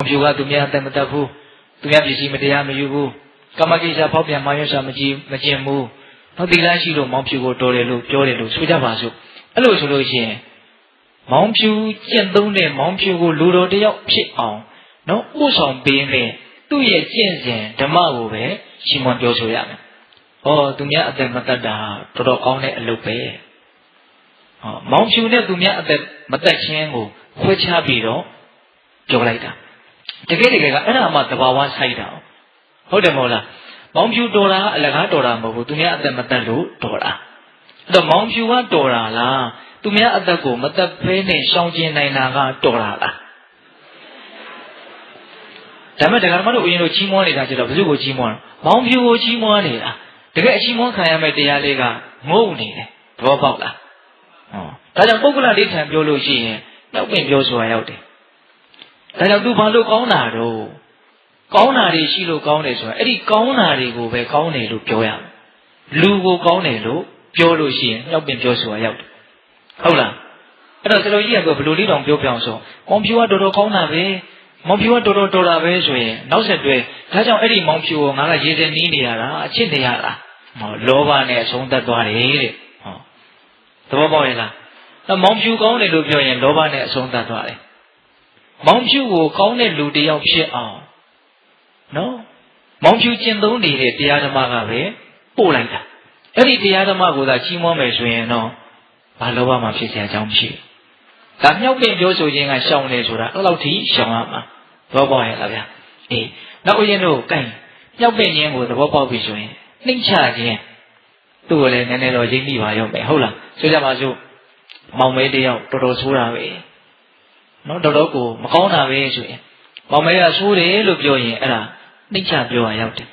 ဖြူကသူများအသက်မသက်ဘူးသူများပစ္စည်းမတရားမယူဘူးကာမကိစ္စဖောက်ပြန်မှရွှတ်စာမကျင်ဘူးနောက်သီလရှိလို့မောင်ဖြူကိုတော်တယ်လို့ပြောတယ်လို့ဆိုကြပါစို့အဲ့လိုဆိုလို့ရှိရင်မောင်ဖြူကျင့်သုံးတဲ့မောင်ဖြူကိုလူတော်တယောက်ဖြစ်အောင်နော်ဥဆောင်ပေးမယ်သူ့ရဲ့ကျင့်စဉ်ဓမ္မကိုပဲရှင်းမပြောဆိုရမယ်ဟောသူများအသက်မသက်တာတော်တော်ကောင်းတဲ့အလုပ်ပဲဟောမောင်ဖြူနဲ့သူများအသက်မသက်ခြင်းကိုခွဲခြားပြီးတော့ပြောလိုက်တာတကယ်ကအဲ့ဒါမှသဘာဝဆိုင်တာဟုတ်တယ်မဟုတ်လားမောင်ဖြူတော်တာအလကားတော်တာမဟုတ်ဘူးသူများအသက်မသက်လို့တော်တာအဲ့တော့မောင်ဖြူကတော်တာလားသူများအသက်ကိုမသက်ဖဲနဲ့ရှောင်ကျဉ်နိုင်တာကတော်တာလားဒါမဲ့တရားဓမ္မတို့ဦးရင်တို့ကြီးမွားနေတာကျတော့ဘယ်သူကိုကြီးမွားလဲမောင်ဖြူကိုကြီးမွားနေတာတကယ်အကြီးမွားခံရမယ့်တရားလေးကငုံနေတယ်သဘောပေါက်လားဒါကြောင့်ပုဂ္ဂလဒိဋ္ဌံပြောလို့ရှိရင်နောက်ပြင်ပြောဆိုတာရောက်တယ်ဒါကြောင့်သူဘာလို့ကောင်းတာတော့ကောင်းတာတွေရှိလို့ကောင်းတယ်ဆိုတာအဲ့ဒီကောင်းတာတွေကိုပဲကောင်းတယ်လို့ပြောရမယ်လူကိုကောင်းတယ်လို့ပြောလို့ရှိရင်နောက်ပြင်ပြောဆိုတာရောက်တယ်ဟုတ်လားအဲ့တော့ဆရာတော်ကြီးကဘယ်လိုလေးတောင်ပြောပြအောင်ဆိုမောင်ဖြူကတော်တော်ကောင်းတာပဲမောင်ဖြူကတော်တော်တာပဲဆိုရင်နောက်ဆက်တွဲဒါကြောင့်အဲ့ဒီမောင်ဖြူကိုငါကရေစဲနီးနေရတာအချစ်နေရတာဟောလောဘနဲ့အဆုံးသတ်သွားတယ်တဲ့ဟောသဘောပေါက်ရဲ့လားအဲ့မောင်ဖြူကောင်းတယ်လို့ပြောရင်လောဘနဲ့အဆုံးသတ်သွားတယ်မောင်ဖြူကိုကောင်းတဲ့လူတစ်ယောက်ဖြစ်အောင်နော်မောင်ဖြူကျင့်သုံးနေတဲ့တရားဓမ္မကပဲပို့လိုက်တာအဲ့ဒီတရားဓမ္မကိုသာကြီးမွမ်းမယ်ဆိုရင်တော့ဘာလောဘမှဖြစ်เสียအကြောင်းမရှိဘူးဒါမြောက်ပင်ပြောဆိုခြင်းကရှောင်နေဆိုတာအဲ့လောက်ထိရှောင်ရမှာသဘောပေါက်ရဲ့လားဗျာအေးနောက်ဦးရင်တို့ကိုင်မြောက်ပင်ခြင်းကိုသဘောပေါက်ပြီဆိုရင်နှိမ့်ချခြင်းသူ့ကိုလည်းနည်းနည်းတော့ရင်းမိပါရောမယ်ဟုတ်လားဆိုကြပါစို့မောင်မဲတယောက်တော်တော်ဆိုးတာပဲနော်တော်တော်ကိုမကောင်းတာပဲဆိုရင်မောင်မဲကဆိုးတယ်လို့ပြောရင်အဲ့ဒါနှိမ့်ချပြောရရောက်တယ်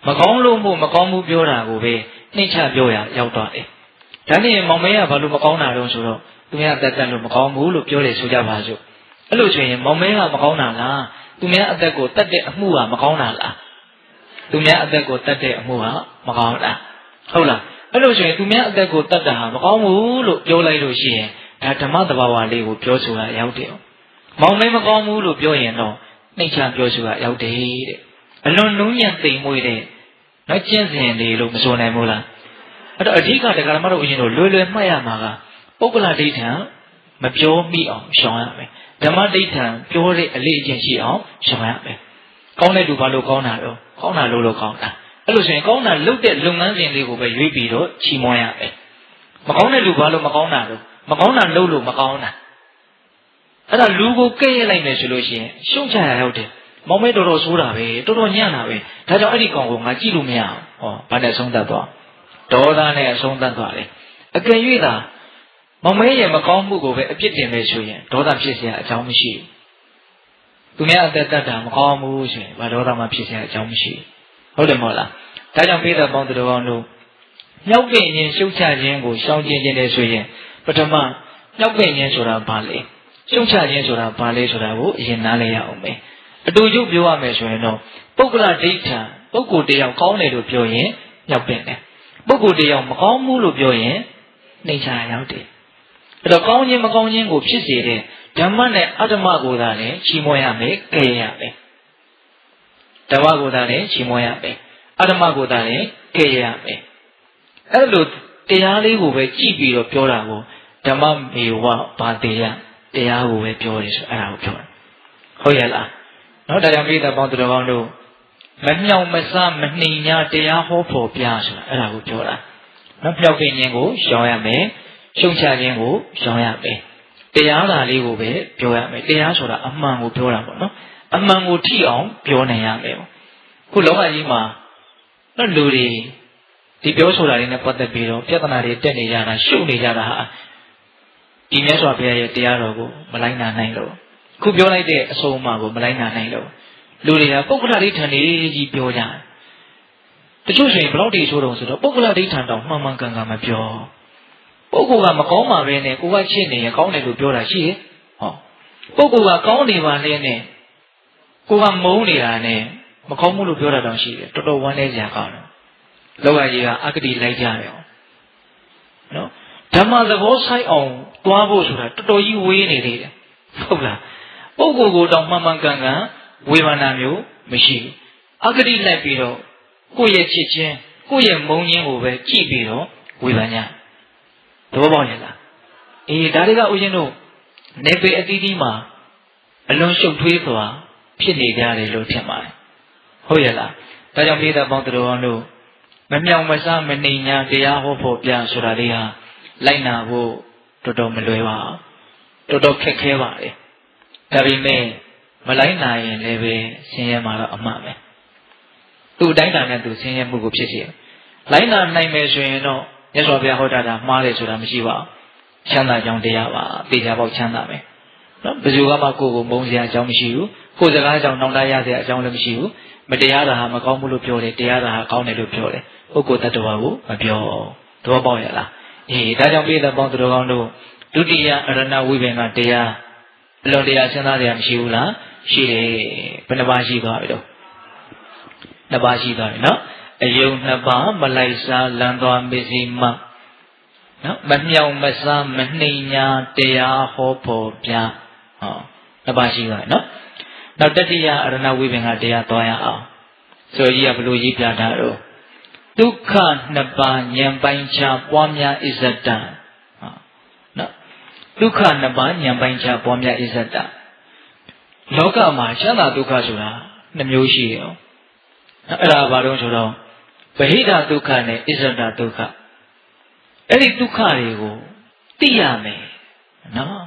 မကောင်းလို့မို့မကောင်းဘူးပြောတာကိုပဲနှိမ့်ချပြောရရောက်သွားတယ်ဒါနဲ့မောင်မဲကဘာလို့မကောင်းတာတော့ဆိုတော့သူများအသက်တက်လို့မကောင်းဘူးလို့ပြောတယ်ဆိုကြပါစို့အဲ့လိုဆိုရင်မောင်မဲကမကောင်းတာလားသူများအသက်ကိုတတ်တဲ့အမှုကမကောင်းတာလားသူများအသက်ကိုတတ်တဲ့အမှုကမကောင်းတာဟုတ်လားအဲ့လိုဆိုရင်သူများအသက်ကိုတတ်တာဟာမကောင်းဘူးလို့ပြောလိုက်လို့ရှိရင်ဒါဓမ္မသဘာဝလေးကိုပြောဆိုတာရောက်တယ်မောင်မဲမကောင်းဘူးလို့ပြောရင်တော့နှိမ့်ချပြောဆိုတာရောက်တယ်တဲ့အလွန်နုံးညံ့သိမ်မွေ့တဲ့နော်ကျင့်စဉ်တွေလို့မဆိုနိုင်ဘူးလားအဲ့တော့အဓိကတရားဓမ္မတို့ဦးဇင်းတို့လွယ်လွယ်မှတ်ရမှာကပုဂ္ဂလဒိဋ္ဌံမပြောမိအောင်ရှောင်ရမယ်ဓမ္မဒိဋ္ဌံပြောတဲ့အလေးအကျင့်ရှိအောင်ရှောင်ရမယ်ကောင်းတဲ့လူဘာလို့ကောင်းတာတော့ကောင်းတာလို့ကောင်းတာအဲ့လိုဆိုရင်ကောင်းတာလုပ်တဲ့လုပ်ငန်းစဉ်လေးကိုပဲရွေးပြီးတော့ချီးမွမ်းရမယ်မကောင်းတဲ့လူဘာလို့မကောင်းတာတော့မကောင်းတာလုပ်လို့မကောင်းတာအဲ့ဒါလူကိုကဲ့ရဲ့လိုက်မယ်ဆိုလို့ရှိရင်ရှုံချရရောက်တယ်မောင်မဲတော်တော်ဆိုးတာပဲတော်တော်ညံ့တာပဲဒါကြောင့်အဲ့ဒီကောင်ကိုငါကြည့်လို့မရအောင်ဟောဘာနဲ့အဆုံးသတ်သွားဒေါသနဲ့အဆုံးသတ်သွားတယ်အကယ်၍သာမောင်မဲရဲ့မကောင်းမှုကိုပဲအပြစ်တင်မယ်ဆိုရင်ဒေါသဖြစ်เสียအကြောင်းမရှိဘူးသူများအသက်တတ်တာမကောင်းဘူးဆိုရင်ဘာဒေါသမှဖြစ်เสียအကြောင်းမရှိဘူးဟုတ်တယ်မဟုတ်လားဒါကြောင့်ပိဿပေါင်းသူတော်ကောင်းတို့မြောက်ပင်ရင်ရှုတ်ချခြင်းကိုရှောင်ကျဉ်ခြင်းနဲ့ဆိုရင်ပထမမြောက်ပင်ခြင်းဆိုတာဘာလဲရှုတ်ချခြင်းဆိုတာဘာလဲဆိုတာကိုအရင်နားလည်ရအောင်ပဲအတူတူပြောရမယ်ဆိုရင်တော့ပုဂ္ဂလဒိဋ္ဌံပုဂ္ဂိုလ်တယောက်ကောင်းတယ်လို့ပြောရင်မြောက်ပင်တယ်ပုဂ္ဂိုလ်တယောက်မကောင်းဘူးလို့ပြောရင်နှိမ့်ချရောက်တယ်အဲ့တော့ကောင်းခြင်းမကောင်းခြင်းကိုဖြစ်စေတဲ့ဓမ္မနဲ့အတ္တမကိုသာလည်းချီးမွမ်းရမယ်ကဲရမယ်ဓမ္မကိုသာလည်းချီးမွမ်းရမယ်အတ္တမကိုသာလည်းကဲရမယ်အဲ့လိုတရားလေးကိုပဲကြည့်ပြီးတော့ပြောတာကိုဓမ္မမေဝဘာတေယတရားကိုပဲပြောတယ်ဆိုအဲ့ဒါကိုပြောတယ်ဟုတ်ရဲ့လားနော်ဒါကြောင့်ပိဿပေါင်းသူတော်ကောင်းတို့မမြောက်မဆမနှိမ်ညာတရားဟောဖို့ပြဆိုတာအဲ့ဒါကိုပြောတာနော်ပြောက်ခြင်းကိုရှောင်ရမယ်ရှုံချခြင်းကိုရှောင်ရမယ်တရားဓာတ်လေးကိုပဲပြောရမယ်တရားဆိုတာအမှန်ကိုပြောတာပေါ့နော်အမှန်ကိုထိအောင်ပြောနိုင်ရမယ်ခုလောကကြီးမှာနော်လူတွေဒီပြောဆိုတာတွေနဲ့ပတ်သက်ပြီးတော့ပြဿနာတွေတက်နေကြတာရှုပ်နေကြတာဟာဒီမြတ်စွာဘုရားရဲ့တရားတော်ကိုမလိုက်နာနိုင်လို့ခုပြောလိုက်တဲ့အဆုံးအမကိုမလိုက်နာနိုင်လို့လူတွေကပုဂ္ဂလဒိဋ္ဌံကြီးပြောကြတယ်တချို့ဆိုရင်ဘယ်လောက်ထိဆိုတော့ဆိုတော့ပုဂ္ဂလဒိဋ္ဌံတောင်မှန်မှန်ကန်ကန်မပြောပုဂ္ဂိုလ်ကမကောင်းပါပဲနဲ့ကိုကချစ်နေရင်ကောင်းတယ်လို့ပြောတာရှိရဲ့ဟောပုဂ္ဂိုလ်ကကောင်းနေပါလေနဲ့ကိုကမုန်းနေတာနဲ့မကောင်းဘူးလို့ပြောတာတောင်ရှိတယ်တော်တော်ဝမ်းနည်းစရာကောင်းတယ်လောကကြီးကအကတိလိုက်ကြတယ်နော်ဓမ္မသဘောဆိုင်အောင်တွားဖို့ဆိုတာတော်တော်ကြီးဝေးနေသေးတယ်ဟုတ်လားပုဂ္ဂိုလ်ကိုတောင်မှန်မှန်ကန်ကန် ဝေဘာနာမျိုးမရှိဘူးအဂတိလိုက်ပြီးတော့ကိုယ့်ရဲ့ချစ်ချင်းကိုယ့်ရဲ့မုန်းခြင်းကိုပဲကြည့်ပြီးတော့ဝေဘာညာသဘောပေါက်ရဲ့လားအေးဒါတွေကဦးဇင်းတို့နေပေအသီးသီးမှာအလွန်ရှုပ်ထွေးစွာဖြစ်နေကြတယ်လို့ထင်ပါတယ်ဟုတ်ရဲ့လားဒါကြောင့်ပြည်သက်ပေါင်းတို့အောင်လို့မမြောင်မဆမနှိမ်ညာတရားဟောဖို့ပြဆိုတာလေးဟာလိုက်နာဖို့တော်တော်မလွယ်ပါဘူးတော်တော်ခက်ခဲပါတယ်ဒါပေမဲ့မလိုက်နိုင်ရင်လည်းပဲဆင်းရဲမှာတော့အမှန်ပဲသူ့အတိုင်းတာနဲ့သူဆင်းရဲမှုကိုဖြစ်စေလိုက်နာနိုင်မယ်ဆိုရင်တော့မြတ်စွာဘုရားဟောတာမှားတယ်ဆိုတာမရှိပါဘူးချမ်းသာကြောင်းတရားပါတေချာပေါက်ချမ်းသာမယ်နော်ဘယ်သူကမှကိုယ်ကိုမုန်းစရာအကြောင်းမရှိဘူးကိုယ်စကားကြောင့်နှောင့်တရစရာအကြောင်းလည်းမရှိဘူးမတရားတာဟာမကောင်းဘူးလို့ပြောတယ်တရားတာဟာကောင်းတယ်လို့ပြောတယ်ပုဂ္ဂိုလ်တ attva ကိုမပြောသဘောပေါက်ရလားအေးဒါကြောင့်ပြည်သက်ပေါင်းသူတော်ကောင်းတို့ဒုတိယအရဏဝိပင်ကတရားအလွန်တရားစဉ်းစားကြရမရှိဘူးလားရှိတယ်ဘယ်နှပါးရှိသွားပြီတော့နှစ်ပါးရှိသွားပြီနော်အယုံနှစ်ပါးမလိုက်စားလမ်းသွားမစ္စည်းမနော်မမြောင်မစားမနှိမ်ညာတရားဟောဖို့ပြဟောနှစ်ပါးရှိသွားပြီနော်နောက်တတိယအရဏဝိပင်ကတရားသွားရအောင်ဆိုကြီးကဘလို့ရေးပြတာတော့ဒုက္ခနှစ်ပါးဉာဏ်ပိုင်းခြားပွားများဣဇတံနော်ဒုက္ခနှစ်ပါးဉာဏ်ပိုင်းခြားပွားများဣဇတံလောကမှာချမ်းသာဒုက္ခဆိုတာနှစ်မျိုးရှိတယ်အဲ့ဒါဘာလို့ဆိုတော့ဗဟိတဒုက္ခနဲ့ဣဇတဒုက္ခအဲ့ဒီဒုက္ခတွေကိုသိရမယ်နော်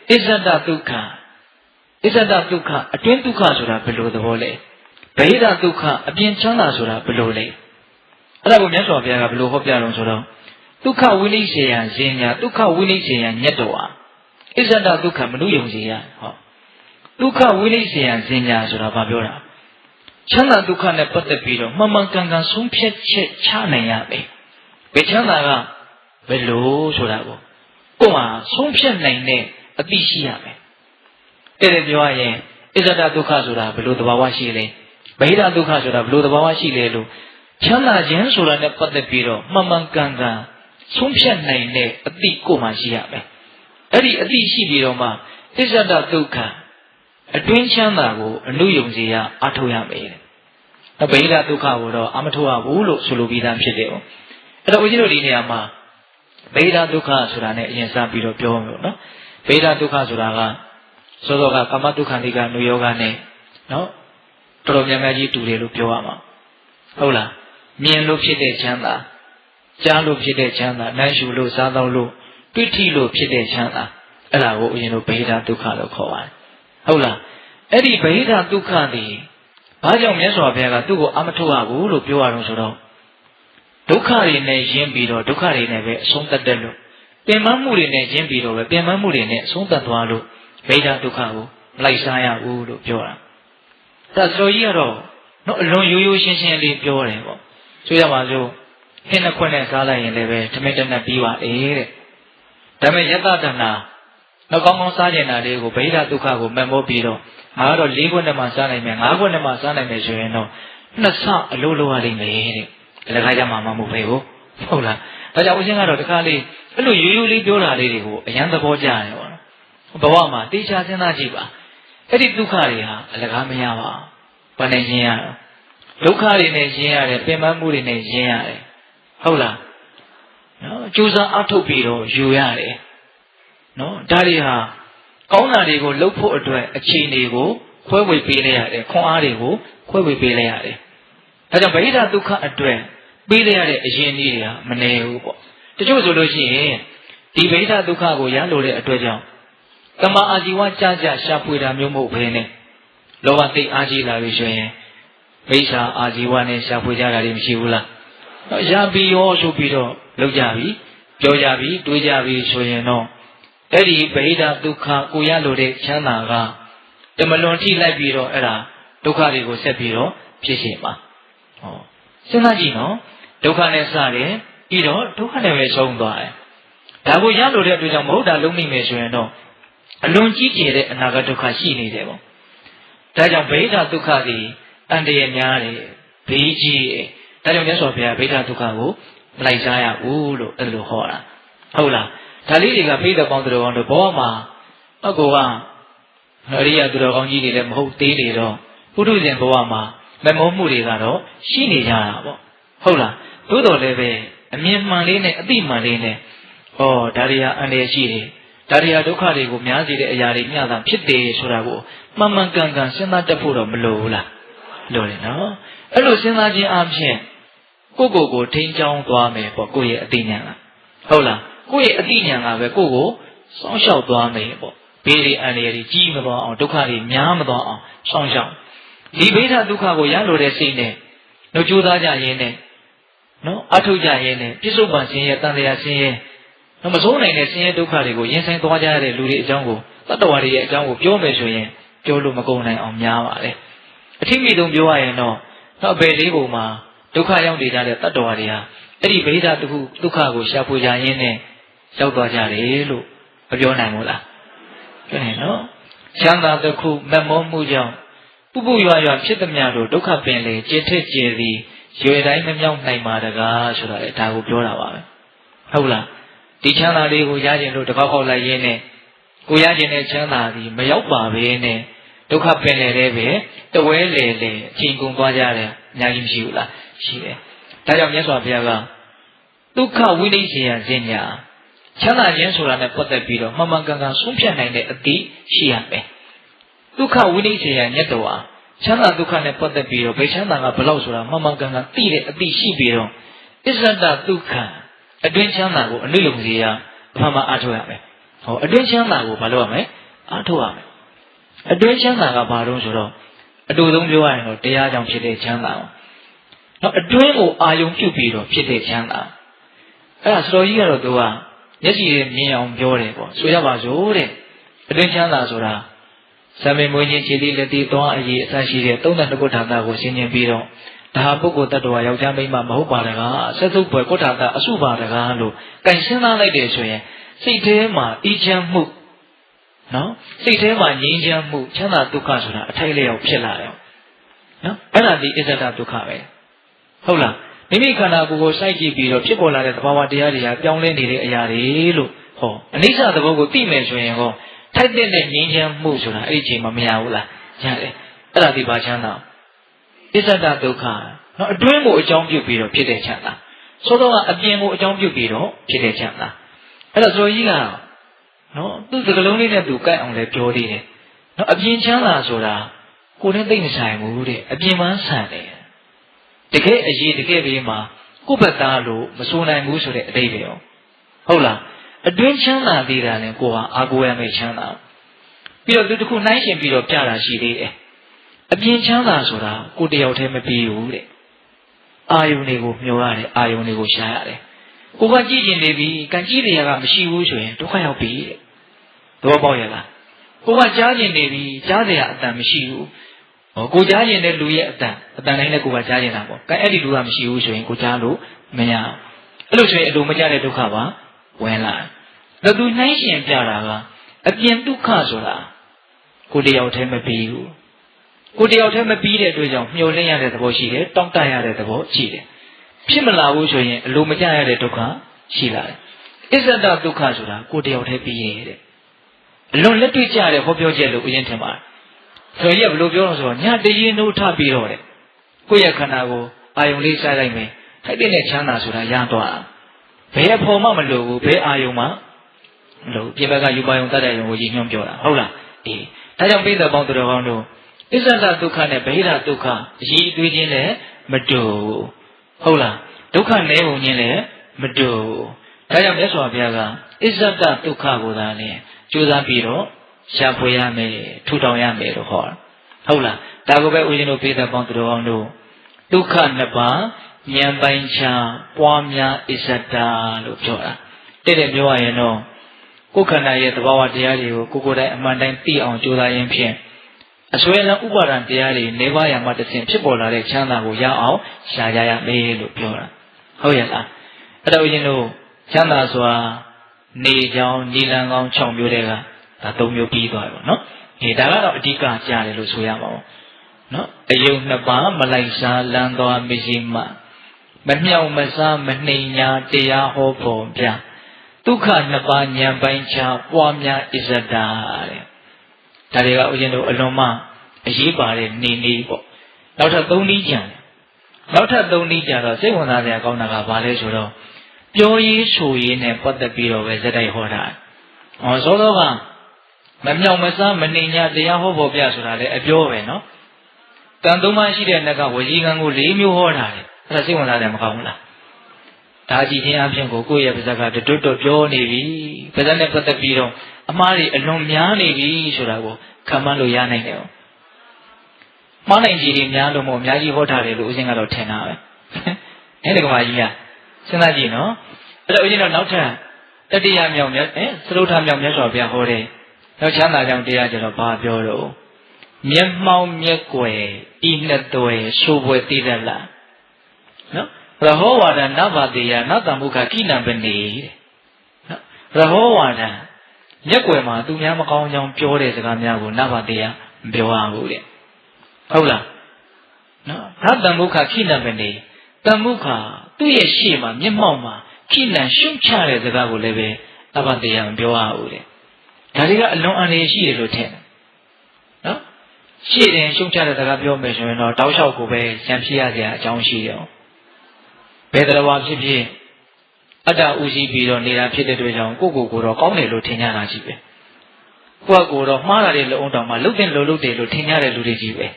ဣဇတဒုက္ခအတွင်းဒုက္ခဆိုတာဘယ်လိုသဘောလဲဗဟိတဒုက္ခအပြင်ချမ်းသာဆိုတာဘယ်လိုလဲအဲ့ဒါကိုမြတ်စွာဘုရားကဘယ်လိုဟောပြတော့ဆိုတော့ဒုက္ခဝိနိစ္စယဉာဏ်ဒုက္ခဝိနိစ္စယညတ်တော်ဟာဣဇတဒုက္ခမနုယုံစေရဟောဒုက္ခဝိနိစ္စယဉာဏ်ဆိုတာဘာပြောတာချမ်းသာဒုက္ခနဲ့ပတ်သက်ပြီးတော့မှန်မှန်ကန်ကန်ဆုံးဖြတ်ချက်ချနိုင်ရမယ်ဘယ်ချမ်းသာကဘယ်လိုဆိုတာကိုကိုယ်မှာဆုံးဖြတ်နိုင်တဲ့အသိရှိရမယ်တဲ့ပြောရရင်ဣဇတဒုက္ခဆိုတာဘယ်လိုသဘာဝရှိလဲဗဟိတဒုက္ခဆိုတာဘယ်လိုသဘာဝရှိလဲလို့ချမ်းသာခြင်းဆိုတာနဲ့ပတ်သက်ပြီးတော့မှန်မှန်ကန်ကန်ဆုံးဖြတ်နိုင်တဲ့အသိကိုယ်မှာရှိရမယ်အဲ့ဒီအသိရှိပြီးတော့မှဣဇတဒုက္ခအတွင်းချမ်းသာကိုအနုယုံစေရအထောက်ရမယ်ဗဟိတဒုက္ခကိုတော့အမထောက်ရဘူးလို့ဆိုလိုပြီးသားဖြစ်တယ်အဲ့တော့ဦးကြီးတို့ဒီနေရာမှာဗဟိတဒုက္ခဆိုတာနဲ့အရင်စပြီးတော့ပြောမယ်နော်ဗဟိတဒုက္ခဆိုတာကစောစောကကာမဒုက္ခနိကနုယောဂနဲ့နော်တော်တော်များများကြီးတူတယ်လို့ပြောရမှာဟုတ်လားမြင်လို့ဖြစ်တဲ့ချမ်းသာကြားလို့ဖြစ်တဲ့ချမ်းသာနမ်းရှူလို့စားတော့လို့တွေ့ထိလို့ဖြစ်တဲ့ချမ်းသာအဲ့ဒါကိုအရင်တို့ဗဟိတဒုက္ခလို့ခေါ်ပါတယ်ဟုတ်လားအဲ့ဒီဗဟိတဒုက္ခသည်ဘာကြောင့်မြတ်စွာဘုရားကသူ့ကိုအမထုတ်ရဘူးလို့ပြောရအောင်ဆိုတော့ဒုက္ခတွေနဲ့ရင်းပြီးတော့ဒုက္ခတွေနဲ့ပဲအဆုံးသတ်တယ်လို့ပင်ပန်းမှုတွေနဲ့ရင်းပြီးတော့ပဲပင်ပန်းမှုတွေနဲ့အဆုံးသတ်သွားလို့ဗဟိတဒုက္ခကိုမလိုက်စားရဘူးလို့ပြောတာဒါဆိုကြီးကတော့နော်အလွန်ရိုးရိုးရှင်းရှင်းလေးပြောတယ်ပေါ့ဆိုရပါစို့ဟင်းနှစ်ခွက်နဲ့စားလိုက်ရင်လည်းပဲထမင်းတစ်နက်ပြီးပါလေတဲ့ဒါပေမဲ့ယတ္တတဏနောက်ကောင်းကောင်းစားကျင်တာလေးကိုဗဟိတဒုက္ခကိုမမောပြီးတော့ငါကတော့၄ခွက်နဲ့မှစားနိုင်မယ်၅ခွက်နဲ့မှစားနိုင်မယ်ဆိုရင်တော့နှစ်ဆအလိုလိုရလိမ့်မယ်တဲ့လည်းခါကြမှာမဟုတ်ပဲဟုတ်လားဒါကြောင့်ဦးဇင်းကတော့တခါလေးအဲ့လိုရိုးရိုးလေးပြောတာလေးတွေကိုအယံသဘောကျတယ်ပေါ့ဘဝမှာတေချာစဉ်းစားကြည့်ပါအဲ့ဒီဒုက္ခတွေဟာအလကားမရပါဘူးဘာနဲ့ရှင်းရတော့ဒုက္ခတွေနဲ့ရှင်းရတယ်ပင်ပန်းမှုတွေနဲ့ရှင်းရတယ်ဟုတ်လားနော်ကြိုးစားအထုတ်ပြီးတော့ယူရတယ်နော်ဒါတွေဟာကောင်းတာတွေကိုလှုပ်ဖို့အတွက်အခြေအနေကိုခွဲဝေပေးလိုက်ရတယ်ခွန်အားတွေကိုခွဲဝေပေးလိုက်ရတယ်ဒါကြောင့်ဗဟိတဒုက္ခအတွက်ပေးလိုက်ရတဲ့အရင်နည်းတွေကမနေဘူးပေါ့တချို့ဆိုလို့ရှိရင်ဒီဗဟိတဒုက္ခကိုရလိုတဲ့အတွက်ကြောင့်တမအာဇီဝကြကြရှာဖွေတာမျိုးမဟုတ်ဘဲနဲ့လောဘသိအားကြီးလာပြီဆိုရင်မိစ္ဆာအာဇီဝနဲ့ရှာဖွေကြတာတွေမရှိဘူးလားရပြီးရောဆိုပြီးတော့လောက်ကြပြီပြောကြပြီတွေးကြပြီဆိုရင်တော့အဲ့ဒီဗဟိတဒုက္ခကိုရလိုတဲ့ချမ်းသာကတမလွန်ထိလိုက်ပြီးတော့အဲ့ဒါဒုက္ခတွေကိုဆက်ပြီးတော့ဖြစ်ရှင်ပါဟောစဉ်းစားကြည့်နော်ဒုက္ခနဲ့စတယ်ပြီးတော့ဒုက္ခနဲ့ပဲဆုံးသွားတယ်ဒါကိုရလိုတဲ့အတွက်ကြောင့်မဟုတ်တာလုံးမိမယ်ဆိုရင်တော့အလွန်ကြီးကျယ်တဲ့အနာဂတ်ဒုက္ခရှိနေတယ်ပေါ့ဒါကြောင့်ဗဟိတဒုက္ခသည်အန္တရာယ်များတယ်ဘေးကြီးတယ်ဒါကြောင့်မြတ်စွာဘုရားဗဟိတဒုက္ခကိုမလိုက်စားရဘူးလို့အဲ့လိုဟောတာဟုတ်လားဒါလေးတွေကဖိတဲ့ပေါင်းတော်တို့ဘဝမှာအကူက အရိယသူတော်ကောင်းကြီးတွေလည်းမဟုတ်သေးလေတော့ပုထုဇဉ်ဘဝမှာမမောမှုတွေကတော့ရှိနေကြတာပေါ့ဟုတ်လားသို့တော်လည်းပဲအမြင်မှန်လေးနဲ့အသိမှန်လေးနဲ့ဩဒါတွေဟာအန္တရာယ်ရှိတယ်ဒါတွေဟာဒုက္ခတွေကိုများစေတဲ့အရာတွေမျှတာဖြစ်တယ်ဆိုတာကိုမှန်မှန်ကန်ကန်စဉ်းစားတတ်ဖို့တော့မလိုဘူးလားလိုတယ်နော်အဲ့လိုစဉ်းစားခြင်းအပြင်ကိုထိန်းချောင်းသွားမယ်ပေါ့ကိုယ့်ရဲ့အသိဉာဏ်ကဟုတ်လားကိုယ့်ရဲ့အသိဉာဏ်ကပဲကိုယ့်ကိုစောင့်ရှောက်သွားမယ်ပေါ့ဘေးတွေအန္တရာယ်တွေကြီးမသွားအောင်ဒုက္ခတွေများမသွားအောင်စောင့်ရှောက်ဒီဗေဒဒုက္ခကိုရလိုတဲ့စိတ်နဲ့နှုတ်ကြိုးစားကြရင်းနဲ့နော်အထုတ်ကြရင်းနဲ့ပြစ္ဆုတ်ပန်ခြင်းရဲ့တန်တရားခြင်းရဲ့မစိုးနိုင်တဲ့ဆင်းရဲဒုက္ခတွေကိုရင်ဆိုင်သွားကြရတဲ့လူတွေအကြောင်းကိုတတ္တဝါတွေရဲ့အကြောင်းကိုပြောမယ်ဆိုရင်ပြောလို့မကုန်နိုင်အောင်များပါလေအထင်ကြီးဆုံးပြောရရင်တော့ဘယ်လေးပုံမှာဒုက္ခရောက်နေကြတဲ့တတ္တဝါတွေဟာအဲ့ဒီဗေဒဒုက္ခကိုရှာဖွေကြရင်းနဲ့ရောက်သွားကြတယ်လို့မပြောနိုင်ဘူးလားပြောနေနော်ချမ်းသာတစ်ခုမမောမှုကြောင့်ပုရွာဖြစ်သည်များတို့ဒုက္ခပင်လေကျေထက်ကျေသည်ရွယ်တိုင်းမမြောက်နိုင်ပါတကားဆိုတာလေဒါကိုပြောတာပါပဲဟုတ်လားဒီချမ်းသာလေးကိုရခြင်းလို့တကောက်ကောက်လိုက်ရင်းနဲ့ကိုရခြင်းနဲ့ချမ်းသာသည်မရောက်ပါပဲနဲ့ဒုက္ခပင်လေတဲ့ပဲတဝဲလေအချိန်ကုန်သွားကြတယ်အများကြီးမရှိဘူးလားရှိတယ်ဒါကြောင့်မြတ်စွာဘုရားကဒုက္ခဝိနိစ္စယခြင်းညာချမ်းသာခြင်းဆိုတာနဲ့ပတ်သက်ပြီးတော့မှန်မှန်ကန်ကန်ဆုံးဖြတ်နိုင်တဲ့အသည့်ရှိရမယ်ဒုက္ခဝိနိစ္စယညတ္တဝါချမ်းသာဒုက္ခနဲ့ပတ်သက်ပြီးတော့ဘယ်ချမ်းသာကဘယ်လောက်ဆိုတာမှန်မှန်ကန်ကန်သိတဲ့အသည့်ရှိပြီးတော့အစ္ဆဒဒုက္ခအတွင်းချမ်းသာကိုအနုယုံစေရအမှန်မှအားထုတ်ရမယ်ဟောအတွင်းချမ်းသာကိုဘာလုပ်ရမလဲအားထုတ်ရမယ်အတွင်းချမ်းသာကဘာလို့ဆိုတော့အတူဆုံးပြောရရင်တော့တရားကြောင့်ဖြစ်တဲ့ချမ်းသာနော်အတွင်းကိုအာယုံပြုပြီးတော့ဖြစ်တဲ့ချမ်းသာအဲ့ဒါစတော်ကြီးကတော့သူကမျက်စိနဲ့မြင်အောင်ပြောတယ်ပေါ့ဆိုရပါစို့တဲ့အတွင်းချမ်းသာဆိုတာဇမင်မွေးခြင်းခြေတိလက်တိသွားအရေးအစရှိတဲ့သုံးတဲ့ကုဋ္ဌာတကိုရှင်းခြင်းပြီးတော့ဒါပုဂ္ဂိုလ်တ attva ယောက်ျားမိန်းမမဟုတ်ပါတကားဆက်စုပ်ပွဲကုဋ္ဌာတအစုပါတကားလို့ကင်စဉ်းစားလိုက်တယ်ဆိုရင်စိတ်ထဲမှာအေးချမ်းမှုနော်စိတ်ထဲမှာငြိမ်းချမ်းမှုချမ်းသာဒုက္ခဆိုတာအထိုက်လျောက်ဖြစ်လာတယ်နော်အဲ့ဒါဒီအစ္ဆဒဒုက္ခပဲဟုတ်လားမိမိခန္ဓာကိုယ်ကိုစိုက်ကြည့်ပြီးတော့ဖြစ်ပေါ်လာတဲ့သဘာဝတရားတွေကပြောင်းလဲနေတဲ့အရာတွေလို့ဟောအနိစ္စသဘောကိုသိမယ်ဆိုရင်ဟောထိုက်တဲ့ငြိမ်းချမ်းမှုဆိုတာအဲ့ဒီအချိန်မှာမရဘူးလားရတယ်အဲ့ဒါဒီပါချမ်းသာအစ္ဆဒဒုက္ခနော်အတွင်းကိုအကြောင်းပြုပြီးတော့ဖြစ်တဲ့ချမ်းသာသို့တော့အပြင်ကိုအကြောင်းပြုပြီးတော့ဖြစ်တဲ့ချမ်းသာအဲ့တော့ဆိုကြီးကနော်သူ့စကလုံးလေးနဲ့သူကိုက်အောင်လဲပြောသေးတယ်နော်အပြင်ချမ်းသာဆိုတာကိုယ်နဲ့သိမဆိုင်ဘူးတဲ့အပြင်မှဆန်တယ်တကယ်အရေးတကယ်ပြီးမှကိုယ့်ဘက်သားလို့မဆိုနိုင်ဘူးဆိုတဲ့အတိတ်ပဲရောဟုတ်လားအတွင်းချမ်းသာသေးတာနဲ့ကိုယ်ဟာအာကိုရမယ့်ချမ်းသာပြီးတော့သူတခုနှိုင်းရှင်ပြီးတော့ပြတာရှိသေးတယ်အပြင်ချမ်းသာဆိုတာကိုယ်တယောက်တည်းမပြီးဘူးတဲ့အာယုန်တွေကိုမျှော်ရတယ်အာယုန်တွေကိုရှားရတယ်ကိုကကြည့်ကျင်နေပြီကံကြည့်တရားကမရှိဘူးဆိုရင်ဒုက္ခရောက်ပြီတဲ့သဘောပေါက်ရလားကိုကကြားကျင်နေပြီကြားစရာအတန်မရှိဘူးဟောကိုကြားကျင်တဲ့လူရဲ့အတန်တိုင်းနဲ့ကိုကကြားကျင်တာပေါ့ကဲအဲ့ဒီလူကမရှိဘူးဆိုရင်ကိုကြားလို့မရအဲ့လိုဆိုရင်အလိုမကျတဲ့ဒုက္ခပါဝင်လာတယ်သူနှိုင်းရှင်ပြတာကအပြင်ဒုက္ခဆိုတာကိုတယောက်တည်းမပြီးဘူးကိုတယောက်တည်းမပြီးတဲ့အတွက်ကြောင့်မျောလင့်ရတဲ့သဘောရှိတယ်တောင့်တရတဲ့သဘောရှိတယ်ဖြစ်မလာဘူးဆိုရင်အလိုမကျရတဲ့ဒုက္ခရှိလာတယ်အစ္ဆဒဒုက္ခဆိုတာကိုတယောက်တည်းပြီးရတဲ့အလွန်လက်တွေ့ကျတဲ့ဟောပြောချက်လို့ဥယျာဉ်ထင်ပါတယ်ဆိုရင်ဘယ်လိုပြောလို့ဆိုတော့ညတရင်တို့ထပြီးတော့တဲ့ကိုယ့်ရဲ့ခန္ဓာကိုအာယုံလေးစိုက်လိုက်မယ်ထိုက်တဲ့ချမ်းသာဆိုတာရသွားတာဘယ်အဖို့မှမလိုဘူးဘယ်အာယုံမှမလိုပြင်ဘက်ကယူပါယုံတတ်တဲ့ယုံကိုရည်ညွှန်းပြောတာဟုတ်လားအေးဒါကြောင့်ပိဿပေါင်းတော်ကောင်းတို့အစ္ဆဒဒုက္ခနဲ့ဗဟိတဒုက္ခအရေးအသွေးချင်းလည်းမတူဟုတ်လားဒုက္ခနည်းပုံချင်းလည်းမတူဒါကြောင့်မြတ်စွာဘုရားကအစ္ဆဒဒုက္ခကိုသာနဲ့ကြိုးစားပြီးတော့ရှာဖွေရမယ်ထူထောင်ရမယ်လို့ဟောတာဟုတ်လားဒါကိုပဲဦးဇင်းတို့ပိဿပေါင်းတော်ကောင်းတို့ဒုက္ခနှစ်ပါးဉာဏ်ပိုင်းခြားပွားများအစ္ဆဒလို့ပြောတာတဲ့ပြောရရင်တော့ကိုယ်ခန္ဓာရဲ့သဘာဝတရားတွေကိုကိုယ်တိုင်အမှန်တိုင်းသိအောင်ကြိုးစားရင်းဖြင့်အစွဲလန်းဥပါဒံတရားတွေနေပါရမှာတစ်ဆင့်ဖြစ်ပေါ်လာတဲ့ချမ်းသာကိုရအောင်ရှာကြရမယ်လို့ပြောတာဟုတ်ရဲ့လားအဲ့တော့ဦးဇင်းတို့ချမ်းသာစွာနေကြောင်းနိလန်ကောင်း6မျိုးတည်းကဒါ3မျိုးပြီးသွားပြီပေါ့နော်ဒီဒါကတော့အဓိကကြားတယ်လို့ဆိုရမှာပေါ့နော်အယုံနှစ်ပါးမလိုက်စားလမ်းသွားမရှိမှမမြောက်မစားမနှိမ်ညာတရားဟောဖို့ပြဒုက္ခနှစ်ပါးဉာဏ်ပိုင်းခြားပွားများအစ္ဆဒတဲ့ ဒါတွေကဦးဇင်းတို့အလွန်မှအရေးပါတဲ့နေပေါ့နောက်ထပ်3နည်းကြံနောက်ထပ်3နည်းကြတော့စိတ်ဝင်စားစရာကောင်းတာကဘာလဲဆိုတော့ပြောရေးဆိုရေးနဲ့ပတ်သက်ပြီးတော့ပဲဇက်တိုက်ဟောတာစောစောကမမြောင်မစားမနေညာတရားဟောဖို့ပြဆိုတာလေအပြောပဲနော်တန်သုံးပါးရှိတဲ့နက်ကဝစီကံကို4မျိုးဟောတာလေအဲ့ဒါစိတ်ဝင်စားတယ်မကောင်းဘူးလားဒါကြည့်ခြင်းအပြင်ကိုယ့်ရဲ့ပါဇက်ကတွတ်တွတ်ပြောနေပြီပါဇက်နဲ့ပတ်သက်ပြီးတော့အမှားတွေအလွန်များနေပြီဆိုတာကိုခံမှန်းလို့ရနိုင်တယ်မှားနိုင်ကြီးတွေများလို့မို့အများကြီးဟောထားတယ်လို့ဦးဇင်းကတော့ထင်တာပဲအဲ့ဒီကမာကြီးကစဉ်းစားကြည့်နော်အဲ့တော့ဦးဇင်းတော့နောက်ထပ်တတိယမြောက်မြတ်သရုပ်ထမြောက်မြတ်စွာဘုရားဟောတယ်နောက်ချမ်းသာကြောင့်တရားကျတော့ဘာပြောတော့မျက်မှောက်မျက်ကွယ်ဤနှစ်သွယ်ရှိုးပွဲသိတတ်လားနော်ရဟောဝါဒနဗတေယနတ္တမုခခိနံပနေတဲ့နော်ရဟောဝါဒမျက်ကွယ်မှာသူများမကောင်းကြောင်းပြောတဲ့စကားများကိုနဗတေယမပြောရဘူးတဲ့ဟုတ်လားနော်နတ္တမုခခိနံပနေတမုခသူ့ရဲ့ရှေ့မှာမျက်မှောက်မှာခိနံရှုံချတဲ့စကားကိုလည်းပဲနဗတေယမပြောရဘူးတဲ့ဒါတွေကအလွန်အန္တရာယ်ရှိတယ်လို့ထင်တယ်နော်ရှေ့တင်ရှုံချတဲ့စကားပြောမယ်ဆိုရင်တော့တောက်လျှောက်ကိုပဲရံပြရစရာအကြောင်းရှိတယ်ဘယ်တရားဝါဖြစ်ဖြစ်အတ္တဥရှိပြီးတော့နေတာဖြစ်တဲ့အတွက်ကြောင့်ကိုယ့်ကိုယ်တော့ကောင်းတယ်လို့ထင်ကြတာကြီးပဲကိုယ့်ကိုယ်တော့မှားတာတွေလုံအောင်တောင်မှလုတ်တဲ့လုံတယ်လို့ထင်ကြတဲ့လူတွေကြီးပဲ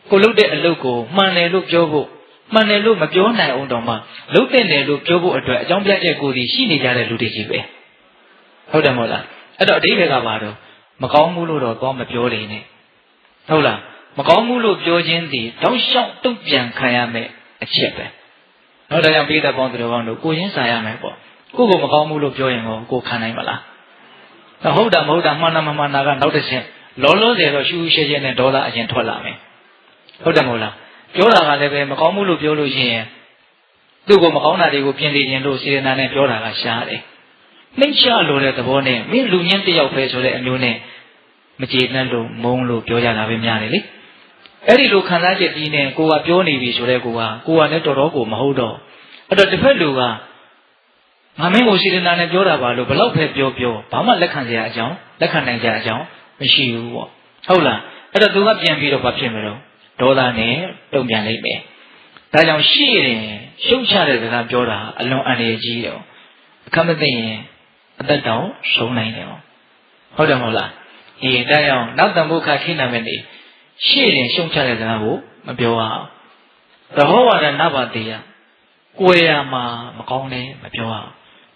ကိုလုတ်တဲ့အလုပ်ကိုမှန်တယ်လို့ပြောဖို့မှန်တယ်လို့မပြောနိုင်အောင်တောင်မှလုတ်တဲ့တယ်လို့ပြောဖို့အတွက်အကြောင်းပြချက်ကိုယ်စီရှိနေကြတဲ့လူတွေကြီးပဲဟုတ်တယ်မဟုတ်လားအဲ့တော့အတိတ်ကပါတော့မကောင်းဘူးလို့တော့ကောင်းမပြောနေနဲ့ဟုတ်လားမကောင်းဘူးလို့ပြောခြင်းသည်တောက်လျှောက်တုံ့ပြန်ခံရမယ်အချက်ပဲနောက်တော့ပိဋကပေါင်းသူတော်ကောင်းတို့ကိုရင်းစားရမယ်ပေါ့ကိုကိုမကောင်းဘူးလို့ပြောရင်ကိုခံနိုင်မလားဟုတ်တာမဟုတ်တာမှန်တာမမှန်တာကနောက်တစ်ချက်လောလောဆယ်တော့ရှူရှဲရှဲနဲ့ဒေါသအရင်ထွက်လာမယ်ဟုတ်တယ်မဟုတ်လားပြောတာကလည်းပဲမကောင်းဘူးလို့ပြောလို့ရှိရင်သူ့ကိုမကောင်းတာတွေကိုပြင်နေခြင်းလို့စေတနာနဲ့ပြောတာကရှားတယ်နှိမ့်ချလို့တဲ့သဘောနဲ့မင်းလူညင်းတယောက်ပဲဆိုတဲ့အမျိုးနဲ့မကျေနပ်လို့မုန်းလို့ပြောရတာပဲများတယ်လေအဲ့ဒီလိုခံစားချက်ကြီးနဲ့ကိုကပြောနေပြီဆိုတဲ့ကိုကလည်းတော်တော်ကိုမဟုတ်တော့အဲ့တော့တစ်ဖက်လူကငါမင်းကိုစေတနာနဲ့ပြောတာပါလို့ဘလောက်ပဲပြောဘာမှလက်ခံစရာအကြောင်းလက်ခံနိုင်စရာအကြောင်းမရှိဘူးပေါ့ဟုတ်လားအဲ့တော့သူကပြန်ပြီးတော့ဘာဖြစ်မလို့ဒေါသနဲ့တုံ့ပြန်လိုက်မယ်ဒါကြောင့်ရှိရင်ရှုပ်ချတဲ့စကားပြောတာအလွန်အန္တရာယ်ကြီးတယ်အခက်မသိရင်အသက်တောင်ဆုံးနိုင်တယ်ဟုတ်တယ်မဟုတ်လားဒါကြောင့်နောက်တမုခခိနံမဲ့နေရှေ့ရင်ရှုံချတဲ့စကားကိုမပြောရအောင်သဘောဝါဒနဗတေယကိုယ်ရမှာမကောင်းတယ်မပြောရအောင်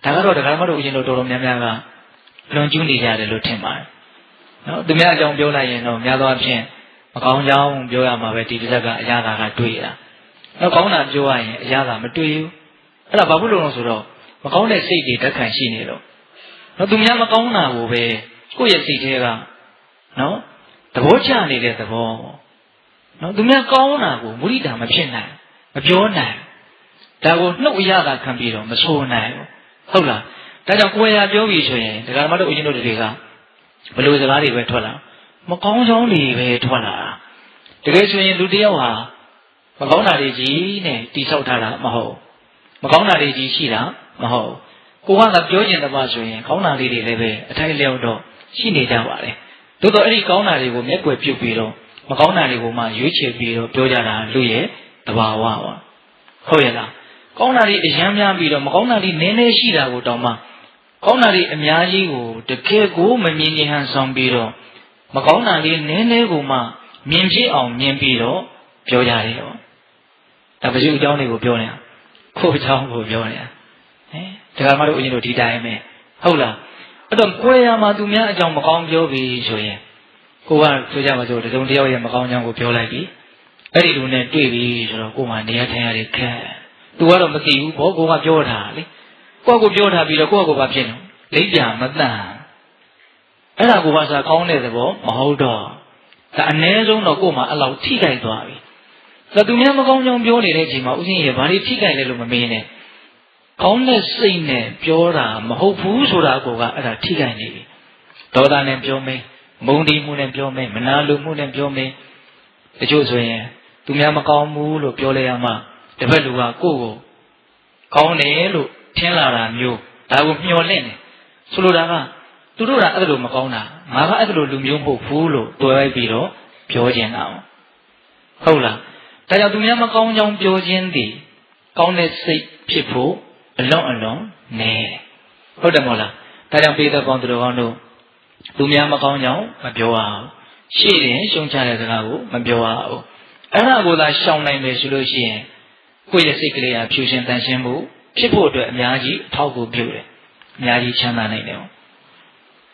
ဒါကတော့ဒကာမတို့အရင်တော်တော်များများကလွန်ကျူးနေကြတယ်လို့ထင်ပါတယ်နော်သူများအကြောင်းပြောလိုက်ရင်တော့များသောအားဖြင့်မကောင်းကြောင်းပြောရမှာပဲဒီတစ်ချက်ကအရာကတွေ့တာနောက်ကောင်းတာပြောရရင်အရာကမတွေ့ဘူးအဲ့ဒါဘာဖြစ်လို့လဲဆိုတော့မကောင်းတဲ့စိတ်တွေဓာတ်ခံရှိနေတော့နော်သူများမကောင်းတာကိုပဲကိုယ့်ရဲ့စိတ်ထဲကနော်သဘောကျနေတဲ့သဘောနော်သူများကောင်းတာကိုမုဒိတာမဖြစ်နိုင်မပြောနိုင်ဒါကိုနှုတ်အရသာခံပြီးတော့မဆိုနိုင်ဟုတ်လားဒါကြောင့်ကိုယ်ရပြောပြီဆိုရင်ဒကာမတို့အရင်တို့တွေကဘလို့စကားတွေပဲထွက်လာမကောင်းကြောင်းတွေပဲထွက်လာတာတကယ်ဆိုရင်လူတယောက်ဟာမကောင်းတာတွေကြီးနဲ့တိဆောက်ထားတာမဟုတ်မကောင်းတာတွေကြီးရှိတာမဟုတ်ကိုကပြောကျင်တဲ့ပါဆိုရင်ကောင်းတာလေးတွေလည်းပဲအထိုက်လျောက်တော့ရှိနေကြပါလေသို့တော့အဲ့ဒီကောင်းတာတွေကိုမျက်ွယ်ပြုတ်ပြီးတော့မကောင်းတာတွေကိုမှရွေးချယ်ပြီးတော့ပြောကြတာလူရဲ့တဘာဝပါဟုတ်ရဲ့လားကောင်းတာတွေအများများပြီးတော့မကောင်းတာတွေနည်းနည်းရှိတာကိုတောင်မှကောင်းတာတွေအများကြီးကိုတကယ်ကိုမမြင်မြင်ဟန်ဆောင်ပြီးတော့မကောင်းတာလေးနည်းနည်းကိုမှမြင်ဖြစ်အောင်မြင်ပြီးတော့ပြောကြတယ်ဟောဒါပစုအကြောင်းတွေကိုပြောနေတာခိုးအကြောင်းကိုပြောနေတာဒကာမတို့အရင်တို့ဒီတိုင်းပဲဟုတ်လားအဲ့တော့ကိုယ်ရမှာသူများအကြောင်းမကောင်းပြောပြီးဆိုရင်ကိုကဆိုကြပါစို့တစုံတယောက်ရဲ့မကောင်းကြောင်းကိုပြောလိုက်ပြီအဲ့ဒီလူနဲ့တွေ့ပြီဆိုတော့ကိုမှနေရာထိုင်ရတဲ့ခက်သူကတော့မသိဘူးဘောကိုကပြောတာလေကိုကပြောထားပြီးတော့ကိုကဘာဖြစ်လဲလိမ့်ပြမတန်အဲ့ဒါကိုကစားကောင်းတဲ့သဘောမဟုတ်တော့ဒါအ ਨੇ ဆုံးတော့ကိုမှအဲ့လောက်ထိကြိုက်သွားပြီဒါသူများမကောင်းကြောင်းပြောနေတဲ့အချိန်မှာဥစဉ်ရဘာတွေထိကြိုက်လဲလို့မမေးနဲ့ကောင်းတဲ့စိတ်နဲ့ပြောတာမဟုတ်ဘူးဆိုတာကိုကအဲ့ဒါထိခိုက်နေပြီဒေါသနဲ့ပြောမင်းမုန်းတီးမှုနဲ့ပြောမင်းမနာလိုမှုနဲ့ပြောမင်းတချို့ဆိုရင်သူများမကောင်းဘူးလို့ပြောလိုက်ရမှတစ်ဖက်လူကကိုယ့်ကိုကောင်းတယ်လို့ထင်လာတာမျိုးဒါကိုမျှော်လင့်တယ်ဆိုလိုတာက သူတို့ကအဲ့လိုမကောင်းတာငါကအဲ့လိုလူမျိုးမဟုတ်ဘူးလို့တွဲလိုက်ပြီးတော့ပြောခြင်းတာဟုတ်လားဒါကြောင့်သူများမကောင်းကြောင်းပြောခြင်းသည်ကောင်းတဲ့စိတ်ဖြစ်ဖို့အလွန်နဲဟုတ်တယ်မဟုတ်လားဒါကြောင့်ပိဿပေါင်းသူတော်ကောင်းတို့သူများမကောင်းကြောင်းမပြောရအောင်ရှေ့တင်ရှုံချတဲ့စကားကိုမပြောရအောင်အဲ့ဒါကိုသာရှောင်နိုင်တယ်ဆိုလို့ရှိရင်ကိုယ့်ရဲ့စိတ်ကလေးကဖြူရှင်တန်ရှင်းမှုဖြစ်ဖို့အတွက်အများကြီးအထောက်အကူပြုတယ်အများကြီးချမ်းသာနိုင်တယ်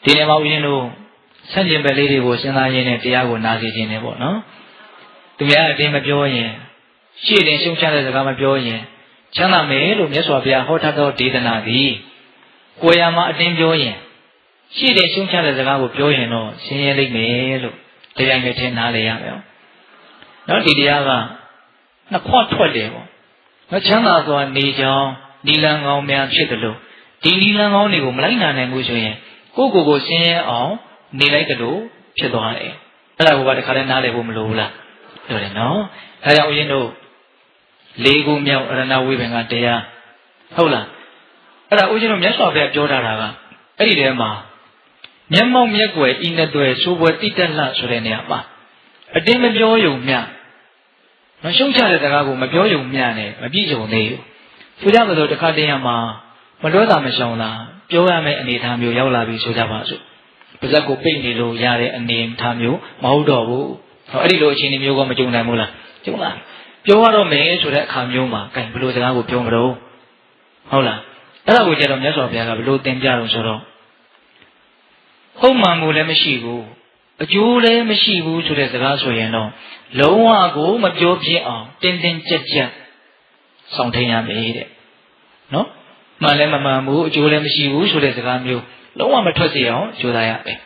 ဒီနေ့မှာဦးဇင်းတို့ဆန့်ကျင်ဘက်လေးတွေကိုစဉ်းစားရင်းနဲ့တရားကိုနားစီခြင်းနဲ့ပေါ့နော်သူများအတင်းမပြောရင်ရှေ့တင်ရှုံချတဲ့စကားမပြောရင်ချမ်းသာမယ်လို့မြတ်စွာဘုရားဟောထားသောဒေသနာသည်ကိုယ်ရမှာအတင်းပြောရင်ရှေ့တင်ရှုံချတဲ့စကားကိုပြောရင်တော့ဆင်းရဲလိမ့်မယ်လို့တရားနဲ့ထင်နားလေရမယ်နော်ဒီတရားကနှစ်ခွထွက်တယ်ပေါ့နော်ချမ်းသာစွာနေကြောင်းဒီလံကောင်းများဖြစ်တယ်လို့ဒီလံကောင်းတွေကိုမလိုက်နိုင်ဘူးဆိုရင်ကိုဆင်းရဲအောင်နေလိုက်တယ်လို့ဖြစ်သွားတယ်အဲ့ဒါကတခါတည်းနားလည်ဖို့မလိုဘူးလားပြောတယ်နော်ဒါကြောင့်ဦးဇင်းတို့၄ခုမြောက်အရဏဝိပင်္ဂတရားဟုတ်လားအဲ့ဒါဦးဇင်းတို့မြတ်စွာဘုရားပြောထားတာကအဲ့ဒီထဲမှာမျက်မှောက်မျက်ွယ်ဤနှစ်သွယ်ဆိုးပွဲတိတက်လှဆိုတဲ့နေရာမှာအတင်းမပြောယုံမျှမရှုံးချတဲ့စကားကိုမပြောယုံမျှနဲ့မပြည့်စုံသေးဘူးဆိုကြမလို့တခါတည်းရမှာမတော်တာမရှောင်လားပြောရမယ့်အနေအထားမျိုးရောက်လာပြီဆိုကြပါစို့ပါဇက်ကိုပိတ်နေလို့ရတဲ့အနေအထားမျိုးမဟုတ်တော့ဘူးဟောအဲ့ဒီလိုအခြေအနေမျိုးကမကြုံနိုင်ဘူးလားကြုံလားပြောရတော့မယ်ဆိုတဲ့အခါမျိုးမှာကဲဘယ်လိုစကားကိုပြောမလို့ဟုတ်လားအဲ့ဒါကိုကြတော့မြတ်စွာဘုရားကဘယ်လိုသင်ပြတော့ဆိုတော့ဟုတ်မှန်ကိုလည်းမရှိဘူးအကျိုးလည်းမရှိဘူးဆိုတဲ့စကားဆိုရင်တော့လုံးဝကိုမပြောပြအောင်တင်းတင်းကြပ်ကြပ်ဆောင်ထိန်ရမယ်တဲ့နော်မှန်လည်းမမှန်ဘူးအကျိုးလည်းမရှိဘူးဆိုတဲ့စကားမျိုးလုံးဝမထွက်စေအောင်ကြိုးစားရမယ်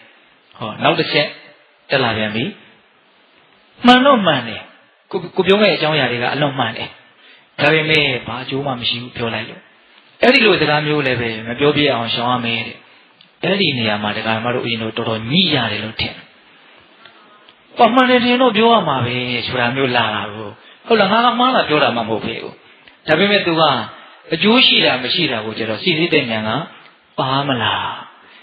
ဟောနောက်တစ်ချက်တက်လာပြန်ပြီမှန်တော့မှန်တယ်ကိုပြောခဲ့တဲ့အကြောင်းအရာတွေကအလွန်မှန်တယ်ဒါပေမဲ့ဘာအကျိုးမှမရှိဘူးပြောလိုက်လို့အဲ့ဒီလိုစကားမျိုးလည်းပဲမပြောပြအောင်ရှောင်ရမယ်တဲ့အဲ့ဒီနေရာမှာတရားမတို့အရင်တို့တော်တော်ညှိရတယ်လို့ထင်။ဘာမှန်တယ်တင်တော့ပြောရမှာပဲဆိုတာမျိုးလာတာကိုဟုတ်လားငါကမှားတာပြောတာမှမဟုတ်ဘူး။ဒါပေမဲ့သူကအကျိုးရှိတာမရှိတာကိုကျတော့စီစစ်တဲ့ဉာဏ်ကပါမလား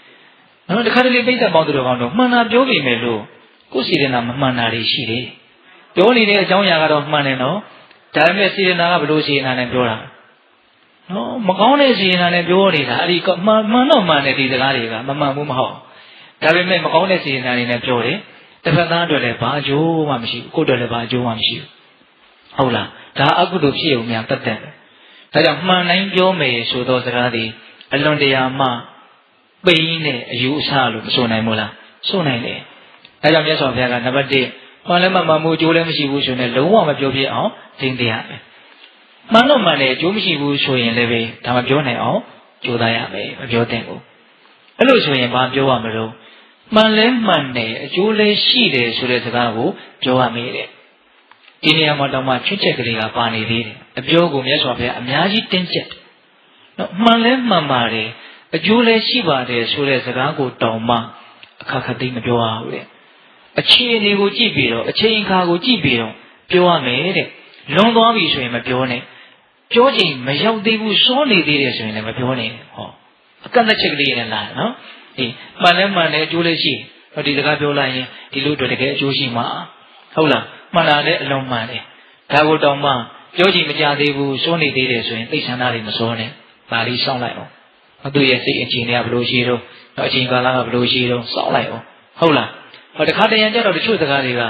။နော်တခါတလေပိဿပေါင်းသူတော်ကောင်းတို့မှန်တာပြောပြီမယ်လို့ကိုယ်စီရင်တာမမှန်တာတွေရှိတယ်။ပြောနေတဲ့အကြောင်းအရာကတော့မှန်တယ်နော်။ဒါပေမဲ့စီရင်တာကဘယ်လိုစီရင်တာနဲ့ပြောတာ။နော်မကောင်းတဲ့စီရင်တာနဲ့ပြောနေတာအဲ့ဒီမှန်တော့မှန်တယ်ဒီစကားတွေကမမှန်ဘူးမဟုတ်ဒါပေမဲ့မကောင်းတဲ့စီရင်တာတွေနဲ့ပြောတယ်တစ်ဖက်သားအတွက်လည်းဘာအကျိုးမှမရှိဘူးကိုယ့်အတွက်လည်းဘာအကျိုးမှမရှိဘူးဟုတ်လားဒါအကုသိုလ်ဖြစ်ုံများတတ်တယ်ဒါကြောင့်မှန်တိုင်းပြောမယ်ဆိုသောစကားတွေအလွန်တရာမှပိန်းတဲ့အယူအဆလို့မဆိုနိုင်ဘူးလားဆိုနိုင်တယ်ဒါကြောင့်မြတ်စွာဘုရားကနံပါတ်1မှန်လည်းမမှန်ဘူးအကျိုးလည်းမရှိဘူးဆိုရင်လုံးဝမပြောပြအောင်သိသိရတယ်မှန်တော့မှန်တယ်အကျိုးမရှိဘူးဆိုရင်လည်းပဲဒါမပြောနိုင်အောင်ကြိုးစားရမယ်မပြောသင့်ဘူးအဲ့လိုဆိုရင်ဘာပြောရမလို့မှန်လဲမှန်တယ်အကျိုးလည်းရှိတယ်ဆိုတဲ့စကားကိုပြောရမယ်တဲ့ဒီနေရာမှာတော့မှချွတ်ချက်ကလေးကပါနေသေးတယ်အပြောကိုမြတ်စွာဘုရားအများကြီးတင်းကျပ်တယ်နော်မှန်လဲမှန်ပါတယ်အကျိုးလည်းရှိပါတယ်ဆိုတဲ့စကားကိုတောင်မှအခါခသိမပြောရဘူးတဲ့အခြေအနေကိုကြည့်ပြီးတော့အချိန်အခါကိုကြည့်ပြီးတော့ပြောရမယ်တဲ့လွန်သွားပြီဆိုရင်မပြောနဲ့ပြောချိန်မရောက်သေးဘူးစောနေသေးတယ်ဆိုရင်လည်းမပြောနဲ့ဟောအကန့်အချက်ကလေးနဲ့လာနော်ဒီမှန်လဲမှန်တယ်အကျိုးလည်းရှိဟောဒီစကားပြောလိုက်ရင်ဒီလိုတွေတကယ်အကျိုးရှိမှာဟုတ်လားမှန်တာလည်းအလုံးမှန်တယ်ဒါကိုတောင်မှပြောချိန်မကြသေးဘူးစောနေသေးတယ်ဆိုရင်သိဆန္ဒတွေမစောနဲ့ဒါလေးစောင့်လိုက်အောင်သူ့ရဲ့စိတ်အခြေအနေကဘယ်လိုရှိတော့အချိန်ကာလကဘယ်လိုရှိတော့စောင့်လိုက်အောင်ဟုတ်လားဟောတခါတရံကြတော့တချို့စကားတွေက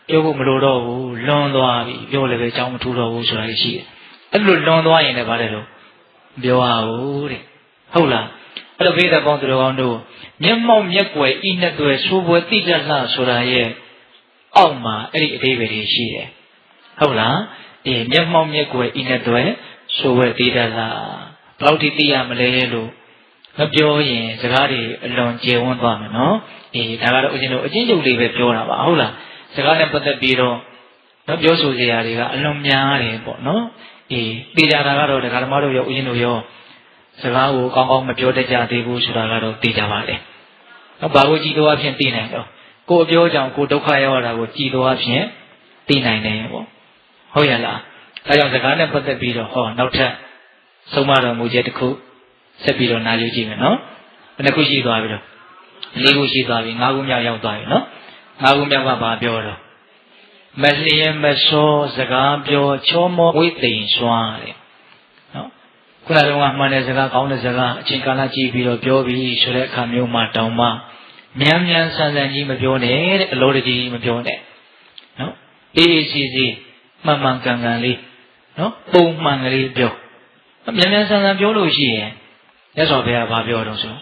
ပြောဖို့မလိုတော့ဘူးလွန်သွားပြီပြောလည်းပဲအကြောင်းမထူတော့ဘူးဆိုတာရှိတယ်အဲ့လိုလွန်သွားရင်လည်းဗါတယ်လို့ပြောရဘူးတဲ့ဟုတ်လားအဲ့လိုဘိဓပေါင်းသူတော်ကောင်းတို့မျက်မှောက်မျက်ွယ်ဤနှစ်သွယ်ဆိုးပွဲတိကျလှဆိုတာရဲ့အောက်မှာအဲ့ဒီအသေးပဲတွေရှိတယ်ဟုတ်လားဒီမျက်မှောက်မျက်ွယ်ဤနှစ်သွယ်ဆိုးပွဲတိကျလှဘယ်လောက်ထိသိရမလဲလို့မပြောရင်စကားတွေအလွန်ကျေဝန်းသွားမယ်နော်ဒါကတော့ဦးဇင်းတို့အချင်းချုပ်လေးပဲပြောတာပါဟုတ်လားစကားနဲ့ပတ်သက်ပြီးတော့ပြောဆိုစရာတွေကအလွန်များတယ်ပေါ့နော်သိကြတာကတော့ဒကာဓမ္မတို့ရောဦးဇင်းတို့ရောစကားကိုကောင်းကောင်းမပြောတတ်ကြသေးဘူးဆိုတာကတော့သိကြပါလေ။ဘာကိုကြည်တော်အဖြစ်သိနိုင်တော့ကိုအပြောကြောင့်ကိုဒုက္ခရောက်ရတာကိုကြည်တော်အဖြစ်သိနိုင်တယ်ပေါ့။ဟုတ်ရလား။ဒါကြောင့်စကားနဲ့ပတ်သက်ပြီးတော့ဟောနောက်ထပ်ဆုံးမတော်မူချက်တစ်ခုဆက်ပြီးတော့နားယူကြည့်မယ်နော်။ဘယ်နှခုရှိသွားပြီတော့ ၄ခုရှိသွားပြီ၅ခုမြောက်ရောက်သွားပြီနော်၅ခုမြောက်ကဘာပြောတော့မလျင်မစောစကားပြောချောမောဝိသိမ်စွာတဲ့နော်ခုနကတော့မှန်တဲ့စကားကောင်းတဲ့စကားအချိန်ကာလကြည့်ပြီးတော့ပြောပြီးဆိုတဲ့အခါမျိုးမှာတောင်းမှမြန်မြန်ဆန်ဆန်ကြီးမပြောနဲ့တဲ့အလိုတကြီးမပြောနဲ့နော်အေးအေးစီစီမှန်မှန်ကန်ကန်လေးနော်ပုံမှန်ကလေးပြောမြန်မြန်ဆန်ဆန်ပြောလို့ရှိရင်ရသော်ဘုရားဘာပြောတော့ဆို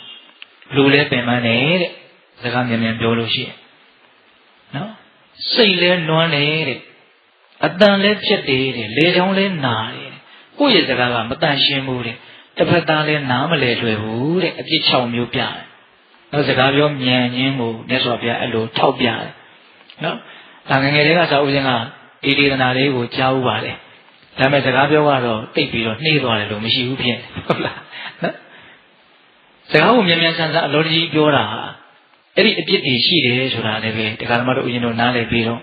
လူလဲပင်ပန်းနေတဲ့စကားမြန်မြန်ပြောလို့ရှိရင်နော်စိတ်လဲနွမ်းနေတဲ့အတန်လဲဖြစ်တယ်တဲ့လေချောင်းလဲနာတယ်ကိုယ့်ရဲ့စကားကမတန်ရှင်းဘူးတဲ့တစ်ဖက်သားလဲနားမလဲလွယ်ဘူးတဲ့အပြစ်6မျိုးပြတယ်နောက်စကားပြောမြန်ရင်းကိုမြတ်စွာဘုရားအဲ့လိုထောက်ပြတယ်နော်ဒါငယ်ငယ်လေးကစာဦးစင်းကဒီဒေသနာလေးကိုကြားဥပါတယ်ဒါပေမဲ့စကားပြောကတော့တိတ်ပြီးတော့နှေးသွားတယ်လို့မရှိဘူးဖြစ်ဟုတ်လားနော်စကားကိုမြန်မြန်ဆန်ဆန်အလိုတကြီးပြောတာဟာအဲ့ဒီအပြစ်တွေရှိတယ်ဆိုတာလည်းပဲတရားဓမ္မတို့ဦးဇင်းတို့နားလည်ပြီးတော့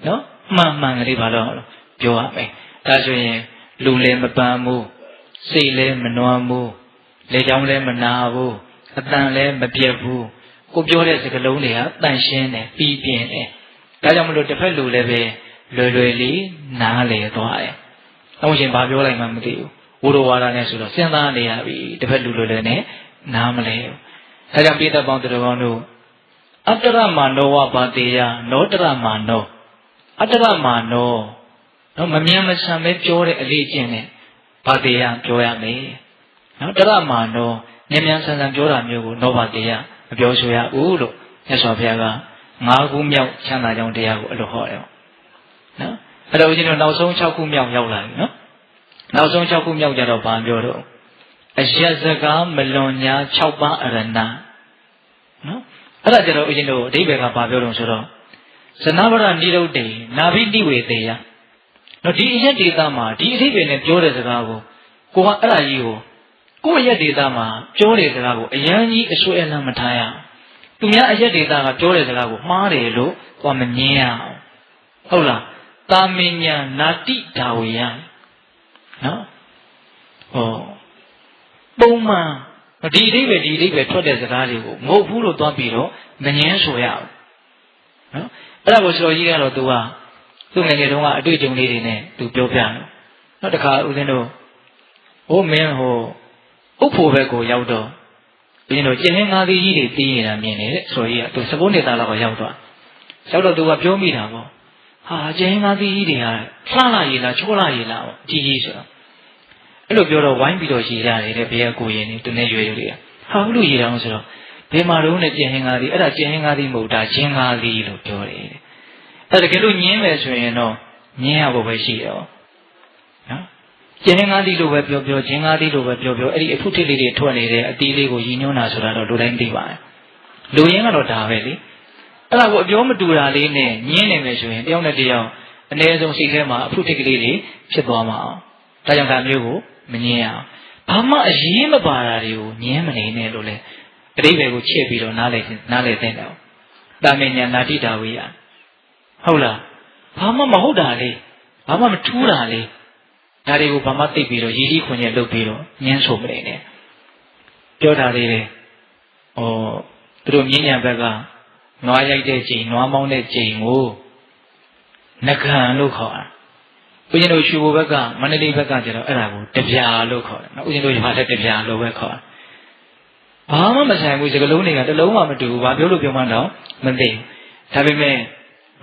နော်မှန်မှန်ကလေးပါတော့ပြောရမယ်ဒါဆိုရင်လူလည်းမပန်းဘူးစိတ်လည်းမနွမ်းဘူးလေချောင်းလည်းမနာဘူးအတန်လည်းမပြတ်ဘူးကိုပြောတဲ့စကားလုံးတွေကတန်ရှင်းတယ်ပြီးပြင်းတယ်ဒါကြောင့်မလို့တစ်ဖက်လူလည်းပဲလွယ်လွယ်လေးနားလည်သွားတယ်အောင်ရှင်ဘာပြောလိုက်မှမသိဘူးဝိရဝါဒနဲ့ဆိုတော့စဉ်းစားနေရပြီတစ်ဖက်လူလွယ်လွယ်နဲ့နားမလဲဘူးဒါကြောင့်ပိဋကပေါင်းတော်ကောင်းတို့အတ္တရမာနောဝဘာတေယနောတရမာနောအတ္တရမာနောနော်မမြင်မဆန်ပဲပြောတဲ့အလေးကျင့်နဲ့ဘာတေယပြောရမယ်နော်တရမာနောမြန်မြန်ဆန်ဆန်ပြောတာမျိုးကိုနောဘာတေယမပြောဆိုရဘူးလို့မြတ်စွာဘုရားက5ခုမြောက်ချမ်းသာကြောင်းတရားကိုအဲ့လိုဟောတယ်နော်အဲ့တော့ဦးဇင်းတို့နောက်ဆုံး6ခုမြောက်ရောက်လာပြီနော်နောက်ဆုံး6ခုမြောက်ကြတော့ဘာပြောတော့အရက်စကားမလွန်ညာ6ပါးအရဏနော်အဲ့ဒါကြတော့ဦးဇင်းတို့အဓိပ္ပာယ်ကဘာပြောလို့ဆိုတော့ဇနဗရနိရုဒ္ဓေနာဘိနိဝေတေယနော်ဒီအရက်ဒေသမှာဒီအဓိပ္ပာယ်နဲ့ပြောတဲ့စကားကိုကအဲ့ဒါကြီးကိုယ့်အရက်ဒေသမှာပြောတဲ့စကားကိုအရန်ကြီးအဆွဲအလန်းမထားရသူများအရက်ဒေသကပြောတဲ့စကားကိုမှားတယ်လို့ကိုယ်မငင်းရအောင်ဟုတ်လားတာမင်ညာနာတိဒါဝေယနော်ဟောပုံမှန်ဒီအဓိပ္ပာယ်ထွက်တဲ့စကားတွေကိုမဟုတ်ဘူးလို့သွားပြီးတော့မငင်းဆိုရအောင်နော်အဲ့ဒါကိုဆိုကြီးကတော့သူငယ်ငယ်တုန်းကအတွေ့အကြုံလေးတွေနဲ့သူပြောပြတယ်နောက်တစ်ခါဦးဇင်းတို့ဟိုမင်းဟိုဥဖို့ဘက်ကိုရောက်တော့ဦးဇင်းတို့ကျင်ဟင်းငါးသီးကြီးတွေတီးနေတာမြင်တယ်တဲ့ဆိုကြီးကသူ19နှစ်သားလောက်ရောက်တော့သူကပြောမိတာပေါ့ဟာကျင်ဟင်းငါးသီးကြီးတွေကလှလာရည်လားချောလာရည်လားပေါ့ကြီးဆိုတော့အဲ့လိုပြောတော့ဝိုင်းပြီးတော့ရည်ရတယ်တဲ့ဘေးကကိုရင်နေသူနဲ့ရွယ်တွေကဟာဘလို့ရည်တောင်းဆိုတော့ဘယ်မှာတော့နဲ့ကျင်ဟင်းငါးသီးအဲ့ဒါကျင်ဟင်းငါးသီးမဟုတ်တာကျင်ငါးသီးလို့ပြောတယ်တဲ့အဲ့ဒါတကယ်လို့ညင်းမယ်ဆိုရင်တော့ညင်းရဖို့ပဲရှိတယ်ပေါ့နော်ကျင်ဟင်းငါးသီးလို့ပဲပြောကျင်ငါးသီးလို့ပဲပြောအဲ့ဒီအဖုထစ်လေးတွေထွက်နေတဲ့အတီးလေးကိုရည်ညွှန်းတာဆိုတာတော့လူတိုင်းသိပါတယ်လူရင်းကတော့ဒါပဲလေအဲ့ဒါကိုအပြောမတူတာလေးနဲ့ညင်းနေမယ်ဆိုရင်တယောက်နဲ့တယောက်အနည်းဆုံးစိတ်ထဲမှာအဖုထစ်ကလေးတွေဖြစ်သွားမှာအောင်ဒါကြောင့်ဒါမျိုးကိုမငင်းရအောင်ဘာမှအရေးမပါတာတွေကိုငင်းမနေနဲ့လို့လေအတိပ္ပယ်ကိုချစ်ပြီးတော့နားလေသင့်တယ်တာမင်ညာနာတိတာဝေယဟုတ်လားဘာမှမဟုတ်တာလေဘာမှမထူးတာလေဒါတွေကိုဘာမှသိပြီးတော့ရည်ကြီးခွန်ကျက်လုပ်ပြီးတော့ငင်းဆိုမနေနဲ့ပြောတာလေးလေသူတို့မြင်းညာဘက်ကနွားရိုက်တဲ့ချိန်နွားမောင်းတဲ့ချိန်ကိုနဂံလို့ခေါ်တာဦးဇင်းတို့ရွှေဘိုဘက်ကမန္တလေးဘက်ကကျတော့အဲ့ဒါကိုတပြာလို့ခေါ်တယ်နော်ဦးဇင်းတို့ရွာလည်းတပြာလို့ပဲခေါ်တယ်ဘာမှမဆိုင်ဘူးစကလုံးတွေကတစ်လုံးမှမတူဘူးဘာပြောလို့ပြောမှတော့မသိဘူးဒါပေမဲ့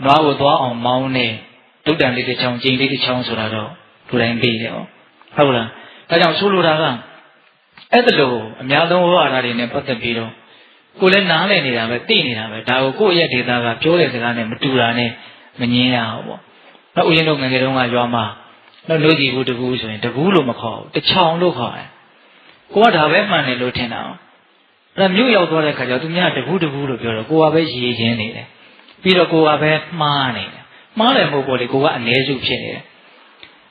နွားကိုသွားအောင်မောင်းနေဒုတ်တန်လေးတစ်ချောင်းကျိန်လေးတစ်ချောင်းဆိုတာတော့လူတိုင်းသိတယ်ဟုတ်လားဒါကြောင့်ဆိုလိုတာကအဲ့ဒါလို့အများဆုံးဟောအားတွေနဲ့ပတ်သက်ပြီးတော့ကိုလည်းနားလည်နေတာပဲသိနေတာပဲဒါကိုကိုယ့်ရဲ့ဒေတာကပြောတဲ့စကားနဲ့မတူတာနဲ့မငင်းရအောင်ပေါ့နောက်ဦးရင်တို့ငယ်ငယ်တုန်းကရွာမှာနောက်လို့ကြည့်ဘူးတကူဆိုရင်တကူလို့မခေါ်ဘူးတချောင်းလို့ခေါ်တယ်ကိုကဒါပဲမှန်တယ်လို့ထင်တာအဲ့မြို့ရောက်သွားတဲ့ခါကျတော့သူများတကူလို့ပြောတော့ကိုကပဲရည်ချင်းနေတယ်ပြီးတော့ကိုကပဲမှားနေတယ်မှားတယ်မဟုတ်ပေါ့လေကိုကအနည်းစုဖြစ်နေတယ်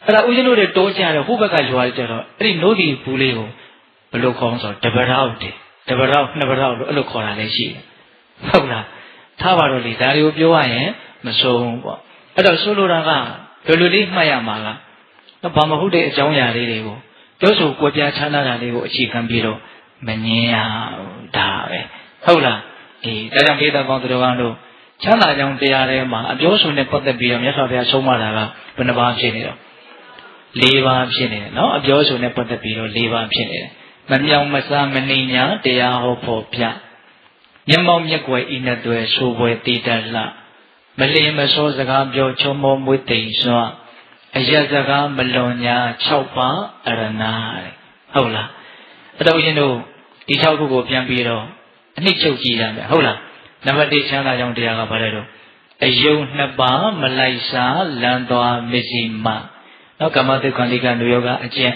အဲ့ဒါဦးဇင်းတို့တွေတိုးကြတယ်ဟိုဘက်ကရွာကြတော့အဲ့ဒီနိုးဒီဘူးလေးကိုဘယ်လိုခေါ်ဆိုတပရောက်တယ်တပရောက်နှစ်ပရောက်လို့အဲ့လိုခေါ်တာလည်းရှိတယ်ဟုတ်လားထားပါတော့လေဒါတွေကိုပြောရရင်မဆုံးဘူးပေါ့အဲ့တော့ဆိုလိုတာကဘယ်လိုလေးမှတ်ရမှာလားဘာမဟုတ်တဲ့အကြောင်းအရာလေးတွေကိုပြောဆိုကွဲပြားခြားနာတာလေးကိုအခြေခံပြီးတော့မငင်းရဒါပဲဟုတ်လား ဒါကြောင့်ဒေသကောင်းသူတော်ကောင်းတို့ချမ်းသာကြောင်းတရားထဲမှာအပြောဆိုနဲ့ပတ်သက်ပြီးတော့မြတ်စွာဘုရားဆုံးမတာကဘယ်နှပါးဖြစ်နေတော့၄ပါးဖြစ်နေတယ်နော်အပြောဆိုနဲ့ပတ်သက်ပြီးတော့၄ပါးဖြစ်နေတယ်မမြောင်မစားမနှိမ်ညာတရားဟောဖို့ပြမျက်မှောက်မျက်ွယ်ဤနဲ့တွေ့ဆိုပွဲတည်တတ်လှမလင်မစောစကားပြောချုံမောမွေးတိမ်စွာအယက်စကားမလွန်ညာ6ပါးအရဏတဲ့ဟုတ်လားအဲ့တော့ဦးဇင်းတို့ဒီ6ခုကိုပြန်ပြီးတော့အနှစ်ချုပ်ကြည့်ရမယ်ဟုတ်လားနံပါတ်1ချမ်းသာကြောင်းတရားကဘာလဲတော့အယုံ2ပါးမလိုက်စားလမ်းသွားမစ္စည်းမနောက်ကမ္မသုခန္တိကနုယောဂအကျင့်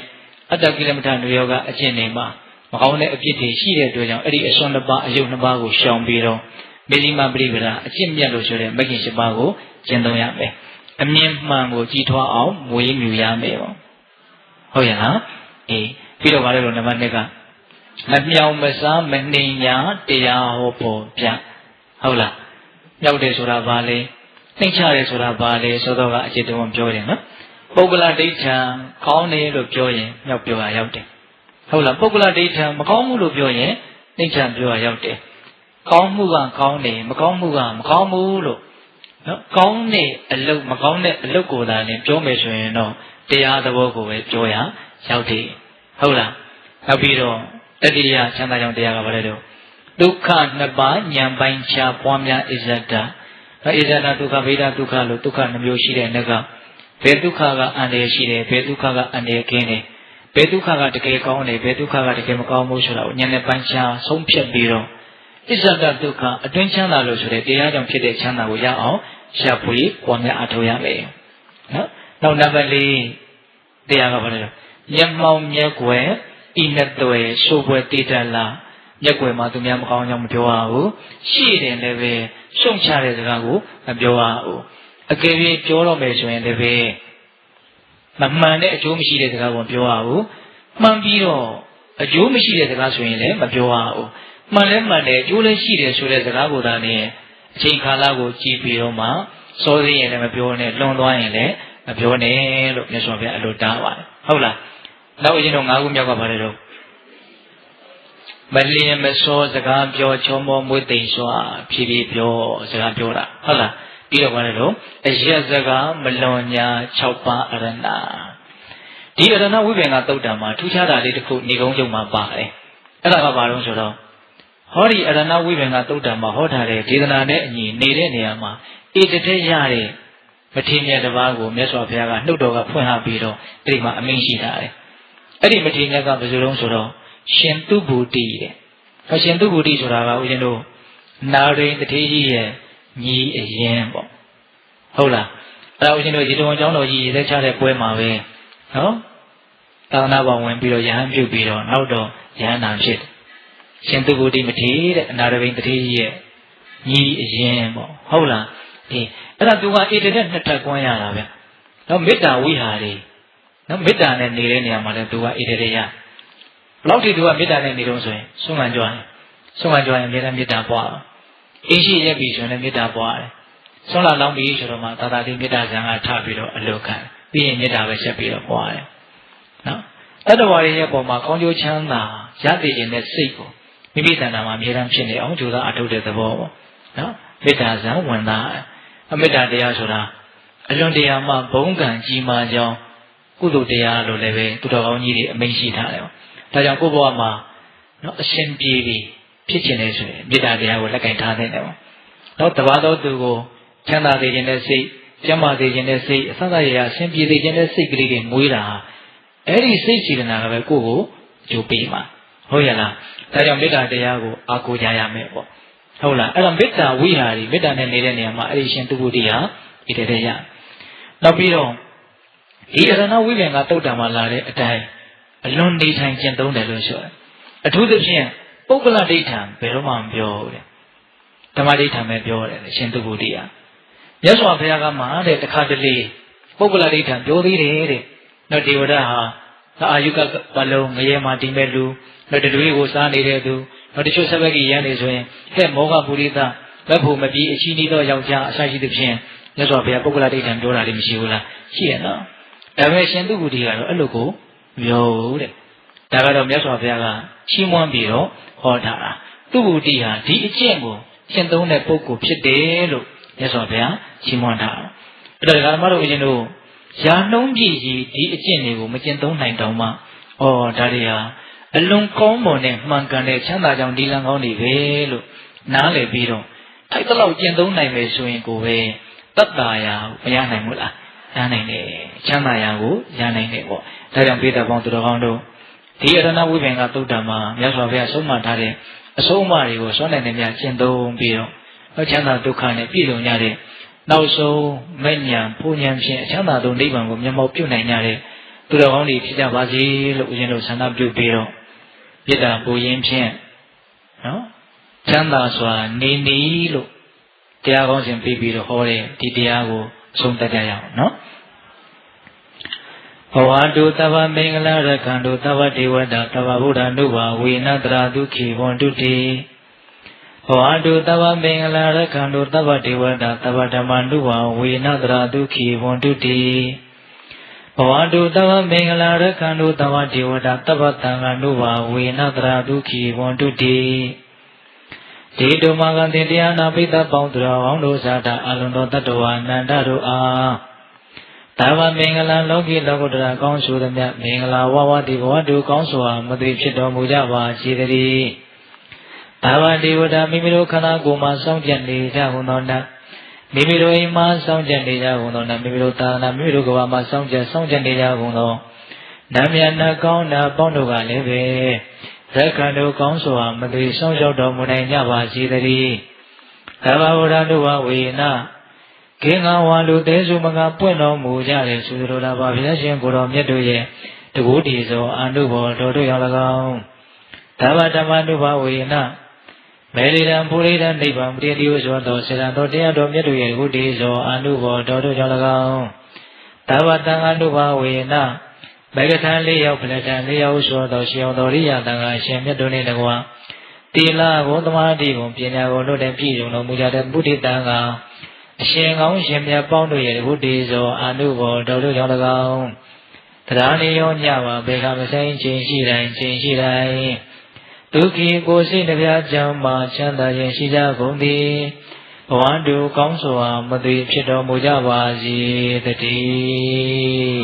အတ္တကိလမထနုယောဂအကျင့်တွေမှာမကောင်းတဲ့အဖြစ်တွေရှိတဲ့အတွက်ကြောင့်အဲ့ဒီအစွန်း2ပါးအယုံ2ပါးကိုရှောင်ပြီးတော့မစ္စည်းမပရိပဒအကျင့်မြတ်လို့ဆိုတဲ့မဂ္ဂင်7ပါးကိုကျင့်သုံးရမယ်အမြင်မှန်ကိုကြည်ထွားအောင်မွေးမြူရမယ်ပေါ့ဟုတ်ရဲ့လားပြီးတော့ဗါလဲလို့နံပါတ်2ကမမြောင်မစားမနှိမ်ညာတရားဟောဖို့ပြဟုတ်လားမြောက်တယ်ဆိုတာဘာလဲနှိမ့်ချတယ်ဆိုတာဘာလဲဆိုတော့ကအจิตတော်ပြောတယ်နော်ပုဂ္ဂလဒိဋ္ဌံကောင်းတယ်လို့ပြောရင်မြောက်ပြောတာရောက်တယ်ဟုတ်လားပုဂ္ဂလဒိဋ္ဌံမကောင်းမှုလို့ပြောရင်နှိမ့်ချပြောတာရောက်တယ်ကောင်းမှုကကောင်းတယ်မကောင်းမှုကမကောင်းဘူးလို့နော်ကောင်းတဲ့အလုပ်မကောင်းတဲ့အလုပ်ကိုသာလည်းပြောမယ်ဆိုရင်တော့တရားသဘောကိုပဲပြောရရောက်တယ်ဟုတ်လားနောက်ပြီးတော့တတိယချမ်းသာကြောင်းတရားကဘာလဲတော့ဒုက္ခ2ပါးဉာဏ်ပိုင်းခြားပွားများဣဇဒ္ဒဣဇဒ္ဒဒုက္ခဗေဒဒုက္ခလို့ဒုက္ခ2မျိုးရှိတဲ့နေ့ကဘယ်ဒုက္ခကအန္တရာယ်ရှိတယ်ဘယ်ဒုက္ခကအန္တရာယ်ကင်းတယ်ဘယ်ဒုက္ခကတကယ်ကောင်းတယ်ဘယ်ဒုက္ခကတကယ်မကောင်းဘူးဆိုတာကိုဉာဏ်နဲ့ပိုင်းခြားဆုံးဖြတ်ပြီးတော့ဣဇဒ္ဒဒုက္ခအတွင်းချမ်းသာလို့ဆိုတဲ့တရားကြောင့်ဖြစ်တဲ့ချမ်းသာကိုရအောင်ရှာဖွေပွားများအထောက်ရမယ်နော်နောက်နံပါတ်4တရားကဘာလဲတော့မျက်မှောက်မျက်ွယ်ဤနဲ့တွေ့ဆိုပွဲတည်တတ်လားမျက်ွယ်မှာသူများမကောင်းကြောင်းမပြောရဘူးရှိတယ်လည်းပဲရှုံချတဲ့စကားကိုမပြောရဘူးအကယ်၍ပြောတော့မယ်ဆိုရင်လည်းပဲမမှန်တဲ့အကျိုးမရှိတဲ့စကားကိုမပြောရဘူးမှန်ပြီးတော့အကျိုးမရှိတဲ့စကားဆိုရင်လည်းမပြောရဘူးမှန်လည်းမှန်တယ်အကျိုးလည်းရှိတယ်ဆိုတဲ့စကားကိုသာနဲ့အချိန်ခါလာကိုကြည့်ပြီးတော့မှစောသေးရင်လည်းမပြောနဲ့လွန်သွားရင်လည်းမပြောနဲ့လို့မြတ်စွာဘုရားအလိုတားပါတယ်ဟုတ်လားနောက်အရင်တော့9ခုမြောက်ကပါလေတော့မလင်းမစောစကားပြောချုံမောမွေးတိမ်စွာဖြည်းဖြည်းပြောစကားပြောတာဟုတ်လားပြီးတော့ပါလေတော့အရက်စကားမလွန်ညာ6ပါးအရဏဒီအရဏဝိပင်္ဂသုတ်တံမှာထူးခြားတာလေးတစ်ခုဏိကုံးကျုံမှာပါတယ်အဲ့ဒါကဘာလို့ဆိုတော့ဟောဒီအရဏဝိပင်္ဂသုတ်တံမှာဟောထားတဲ့ဒေသနာနဲ့အညီနေတဲ့နေရာမှာဧတတဲ့ရတဲ့မထေရတစ်ပါးကိုမြတ်စွာဘုရားကနှုတ်တော်ကဖွင့်ဟပြီးတော့အဲ့ဒီမှာအမိန့်ရှိထားတယ်အဲ့ဒီမထေရကဘယ်လိုလုံးဆိုတော့ရှင်သူဘူတိတဲ့။ရှင်သူဘူတိဆိုတာကဦးဇင်းတို့နာရိန်တထေးကြီးရဲ့ညီအရင်ပေါ့။ဟုတ်လား။အဲ့ဒါဦးဇင်းတို့ဒီတော်ကျောင်းတော်ကြီးလက်ချတဲ့ပွဲမှာပဲနော်။သာသနာ့ဘောင်ဝင်ပြီးတော့ယဟန်ပြုတ်ပြီးတော့နောက်တော့ယဟန်နာဖြစ်တယ်။ရှင်သူဘူတိမထေရတဲ့အနာရိန်တထေးကြီးရဲ့ညီအရင်ပေါ့။ဟုတ်လား။အဲ့ဒါသူကဧတတဲ့နှစ်ထပ်ကွမ်းရတာဗျ။နော်မေတ္တာဝိဟာရီနော်မေတ္တာနဲ့နေတဲ့နေရာမှာလည်းသူကဧတတဲ့ရဘလောက်ထိသူကမေတ္တာနဲ့နေတော့ဆိုရင်ဆုံးခံကြွားရင်အမြဲတမ်းမေတ္တာပွားအင်းရှိရက်ပြီဆိုရင်မေတ္တာပွားတယ်ဆုံးလာလောင်းပြီဆိုတော့မှသာသာတိမေတ္တာဇံကထပြီးတော့အလုခံပြီးရင်မေတ္တာပဲဆက်ပြီးတော့ပွားတယ်နော်တတ္တဝါတွေရဲ့ပုံမှာကောင်းကျိုးချမ်းသာရသိခြင်းနဲ့စိတ်ကိုမိမိတဏ္ဍာမှာအမြဲတမ်းဖြစ်နေအောင်ကြိုးစားအထောက်တဲ့သဘောပေါ့နော်မေတ္တာဇံဝင်သားအမေတ္တာတရားဆိုတာအလွန်တရာမှဘုံကံကြီးမားကြောင်းကုသိုလ်တရားလို့လည်းပဲသူတော်ကောင်းကြီးတွေအမိန့်ရှိထားတယ်ဒါကြောင့်ကိုယ့်ဘဝမှာနော်အရှင်ပြေပြီးဖြစ်ခြင်းနဲ့ဆိုရင်မေတ္တာတရားကိုလက်ကင်ထားတဲ့တယ်ပေါ့နော်တပါးသောသူကိုချမ်းသာစေခြင်းနဲ့စိတ်ကျမ်းမာစေခြင်းနဲ့စိတ်အစစရရအရှင်ပြေစေခြင်းနဲ့စိတ်ကလေးတွေမွေးတာအဲ့ဒီစိတ်စေတနာကပဲကိုယ့်ကိုအကျိုးပေးမှာဟုတ်ရဲ့လားဒါကြောင့်မေတ္တာတရားကိုအားကိုးကြရမယ်ပေါ့ဟုတ်လားအဲ့တော့မေတ္တာဝိဟာရီမေတ္တာနဲ့နေတဲ့နေရာမှာအဲ့ဒီရှင်သူဘုဒ္ဓဟာဒီတည်းရနောက်ပြီးတော့ဒီအရဏဝိပင်္ဂသုတ်တံမှာလာတဲ့အတိုင်းအလွန်နေထိုင်ကျင့်သုံးတယ်လို့ဆိုတယ်အထူးသဖြင့်ပုဂ္ဂလဒိဋ္ဌံဘယ်တော့မှမပြောဘူးတဲ့ဓမ္မဒိဋ္ဌံပဲပြောတယ်ရှင်သူဘုဒ္ဓဟာမြတ်စွာဘုရားကမှတဲ့တခါတလေပုဂ္ဂလဒိဋ္ဌံပြောသေးတယ်တဲ့နော်ဒေဝဒဟာအာယုကဘလုံးငရဲမှာတည်မဲ့လူနော်တတွေကိုစားနေတဲ့သူနော်တချို့ဆက်ဘက်ကြီးရန်နေဆိုရင်ဟဲ့မောဂပုရိသဘက်ဖို့မပြီးအချီးနီးသောယောက်ျားအစာရှိသဖြင့်မြတ်စွာဘုရားပုဂ္ဂလဒိဋ္ဌံပြောတာလည်းမရှိဘူးလားရှိရနော်ဒါပေမဲ့ရှင်သူဘုဒ္ဓကတော့အဲ့လိုကိုပြောတဲ့ဒါကတော့မြတ်စွာဘုရားကချီးမွမ်းပြီးတော့ဟောထားတာသူဘုဒ္ဓဟာဒီအကျင့်ကို ကျင့်သုံးတဲ့ပုဂ္ဂိုလ်ဖြစ်တယ်လို့မြတ်စွာဘုရားချီးမွမ်းထားတယ်။အဲ့ဒါဓမ္မတို့ဦးဇင်းတို့ရာနှုံးပြည့်ကြီးဒီအကျင့်တွေကိုမကျင့်သုံးနိုင်တော့မှဒါတွေဟာအလွန်ကောင်းမွန်တဲ့မှန်ကန်တဲ့ချမ်းသာကြောင့်ဒီလံကောင်းတွေပဲလို့နားလည်ပြီးတော့အဲ့ဒါလောက်ကျင့်သုံးနိုင်မယ်ဆိုရင်ကိုပဲတတ္တာယာမရနိုင်ဘူးလားရနိုင်တယ်ချမ်းသာယာကိုရနိုင်တယ်ပေါ့ဒါကြောင့်ပိဋကပေါင်းသူတော်ကောင်းတို့ဒီအရဏဝိပင်္ဂသုတ္တမှာမြတ်စွာဘုရားဆုံးမထားတဲ့အဆုံးအမတွေကိုစွန့်နိုင်တဲ့များကျင့်သုံးပြီးတော့ချမ်းသာဒုက္ခနဲ့ပြည့်စုံကြတဲ့နောက်ဆုံးမဲ့ညာပူညာဖြင့်အချမ်းသာသောနိဗ္ဗာန်ကိုမျက်မှောက်ပြုနိုင်ကြတဲ့သူတော်ကောင်းတွေဖြစ်ကြပါစေလို့ဦးဇင်းတို့ဆန္ဒပြုပြီးတော့မေတ္တာပူရင်းဖြင့်နော်ချမ်းသာစွာနေနီလို့တရားကောင်းစဉ်ပြီးတော့ဟောတဲ့ဒီတရားကိုအဆုံးသတ်ကြရအောင်နော်ဘဝတုသဗ္ဗမင်္ဂလာရခန္တုသဗ္ဗဒေဝတာသဗ္ဗဗုဒ္ဓ ानु ဘာဝေနတရာဒုက္ခိဝန္တုတိဘဝတုသဗ္ဗမင်္ဂလာရခန္တုသဗ္ဗဒေဝတာသဗ္ဗဓမ္မ ानु ဘာဝေနတရာဒုက္ခိဝန္တုတိဘဝတုသဗ္ဗမင်္ဂလာရခန္တုသဗ္ဗဒေဝတာသဗ္ဗသံဃာ ानु ဘာဝေနတရာဒုက္ခိဝန္တုတိဒီတုမကံတင်တရားနာပိသပေါင်းသူတော်ကောင်းတို့သာတာအလုံးသောတတ္တဝါအနန္တတို့အားသဗ္ဗမင်္ဂလာလောကီလောကုတ္တရာကောင်းဆိုသည်မြတ်မင်္ဂလာဝဝတိဘဝတုကောင်းစွာမသိဖြစ်တော်မူကြပါစေတည်းသဗ္ဗဒေဝတာမိမိတို့ခန္ဓာကိုယ်မှာစောင့်ကြနေကြကုန်သောနတ်မိမိတို့အိမ်မှာစောင့်ကြနေကြကုန်သောနတ်မိမိတို့သာသနာမိမိတို့ကဘာမှာစောင့်ကြနေကြကုန်သောနတ်မြတ်နတ်ကောင်းနာပေါင်းတို့ကလည်းပဲရက္ခဏတို့ကောင်းစွာမသိဆောင်ရောက်တော်မူနိုင်ကြပါစေတည်းသဗ္ဗဗုဒ္ဓတို့ဝေနခေငါဝါလူသေးစုမကပွင့်တော်မူကြတယ်ဆိုလိုတာပါဘုရားရှင်ကိုတော်မြတ်တို့ရဲ့တကူတည်သောအာနုဘော်တော်တို့ရောက်၎င်းသဗ္ဗဓမ္မ ानु ဘာဝေနမေရိတံဘုရိတံနိဗ္ဗာန်ပရိတိယဆိုသောစေတံတော်တရားတော်မြတ်တို့ရဲ့တကူတည်သောအာနုဘော်တော်တို့ရောက်၎င်းသဗ္ဗသံဃာ ानु ဘာဝေနမေကထံ၄ယောက်ဖလထံ၄ယောက်ဆိုသောရှင်တော်ရိယတန်ခါရှင်မြတ်တို့နှင့်တကွာတိလဘုသမာတိကိုပညာကိုတို့တဲ့ပြည့်စုံတော်မူကြတဲ့ဘုဒ္ဓတန်ကအရှင်ကောင်းရှင်မြတ်ပေါင်းတို့ရဲ့ဘုဒ္ဓေသောအာနုဘော်တော်တို့ကြောင့်၎င်းတရားနေရောညပါဘေခမဆိုင်ခြင်းရှိတိုင်းဒုက္ခိကိုယ်စိတ်တရားကြောင့်မှချမ်းသာခြင်းရှိကြကုန်သည်ဘဝတုကောင်းစွာမသိဖြစ်တော်မူကြပါစေတည်း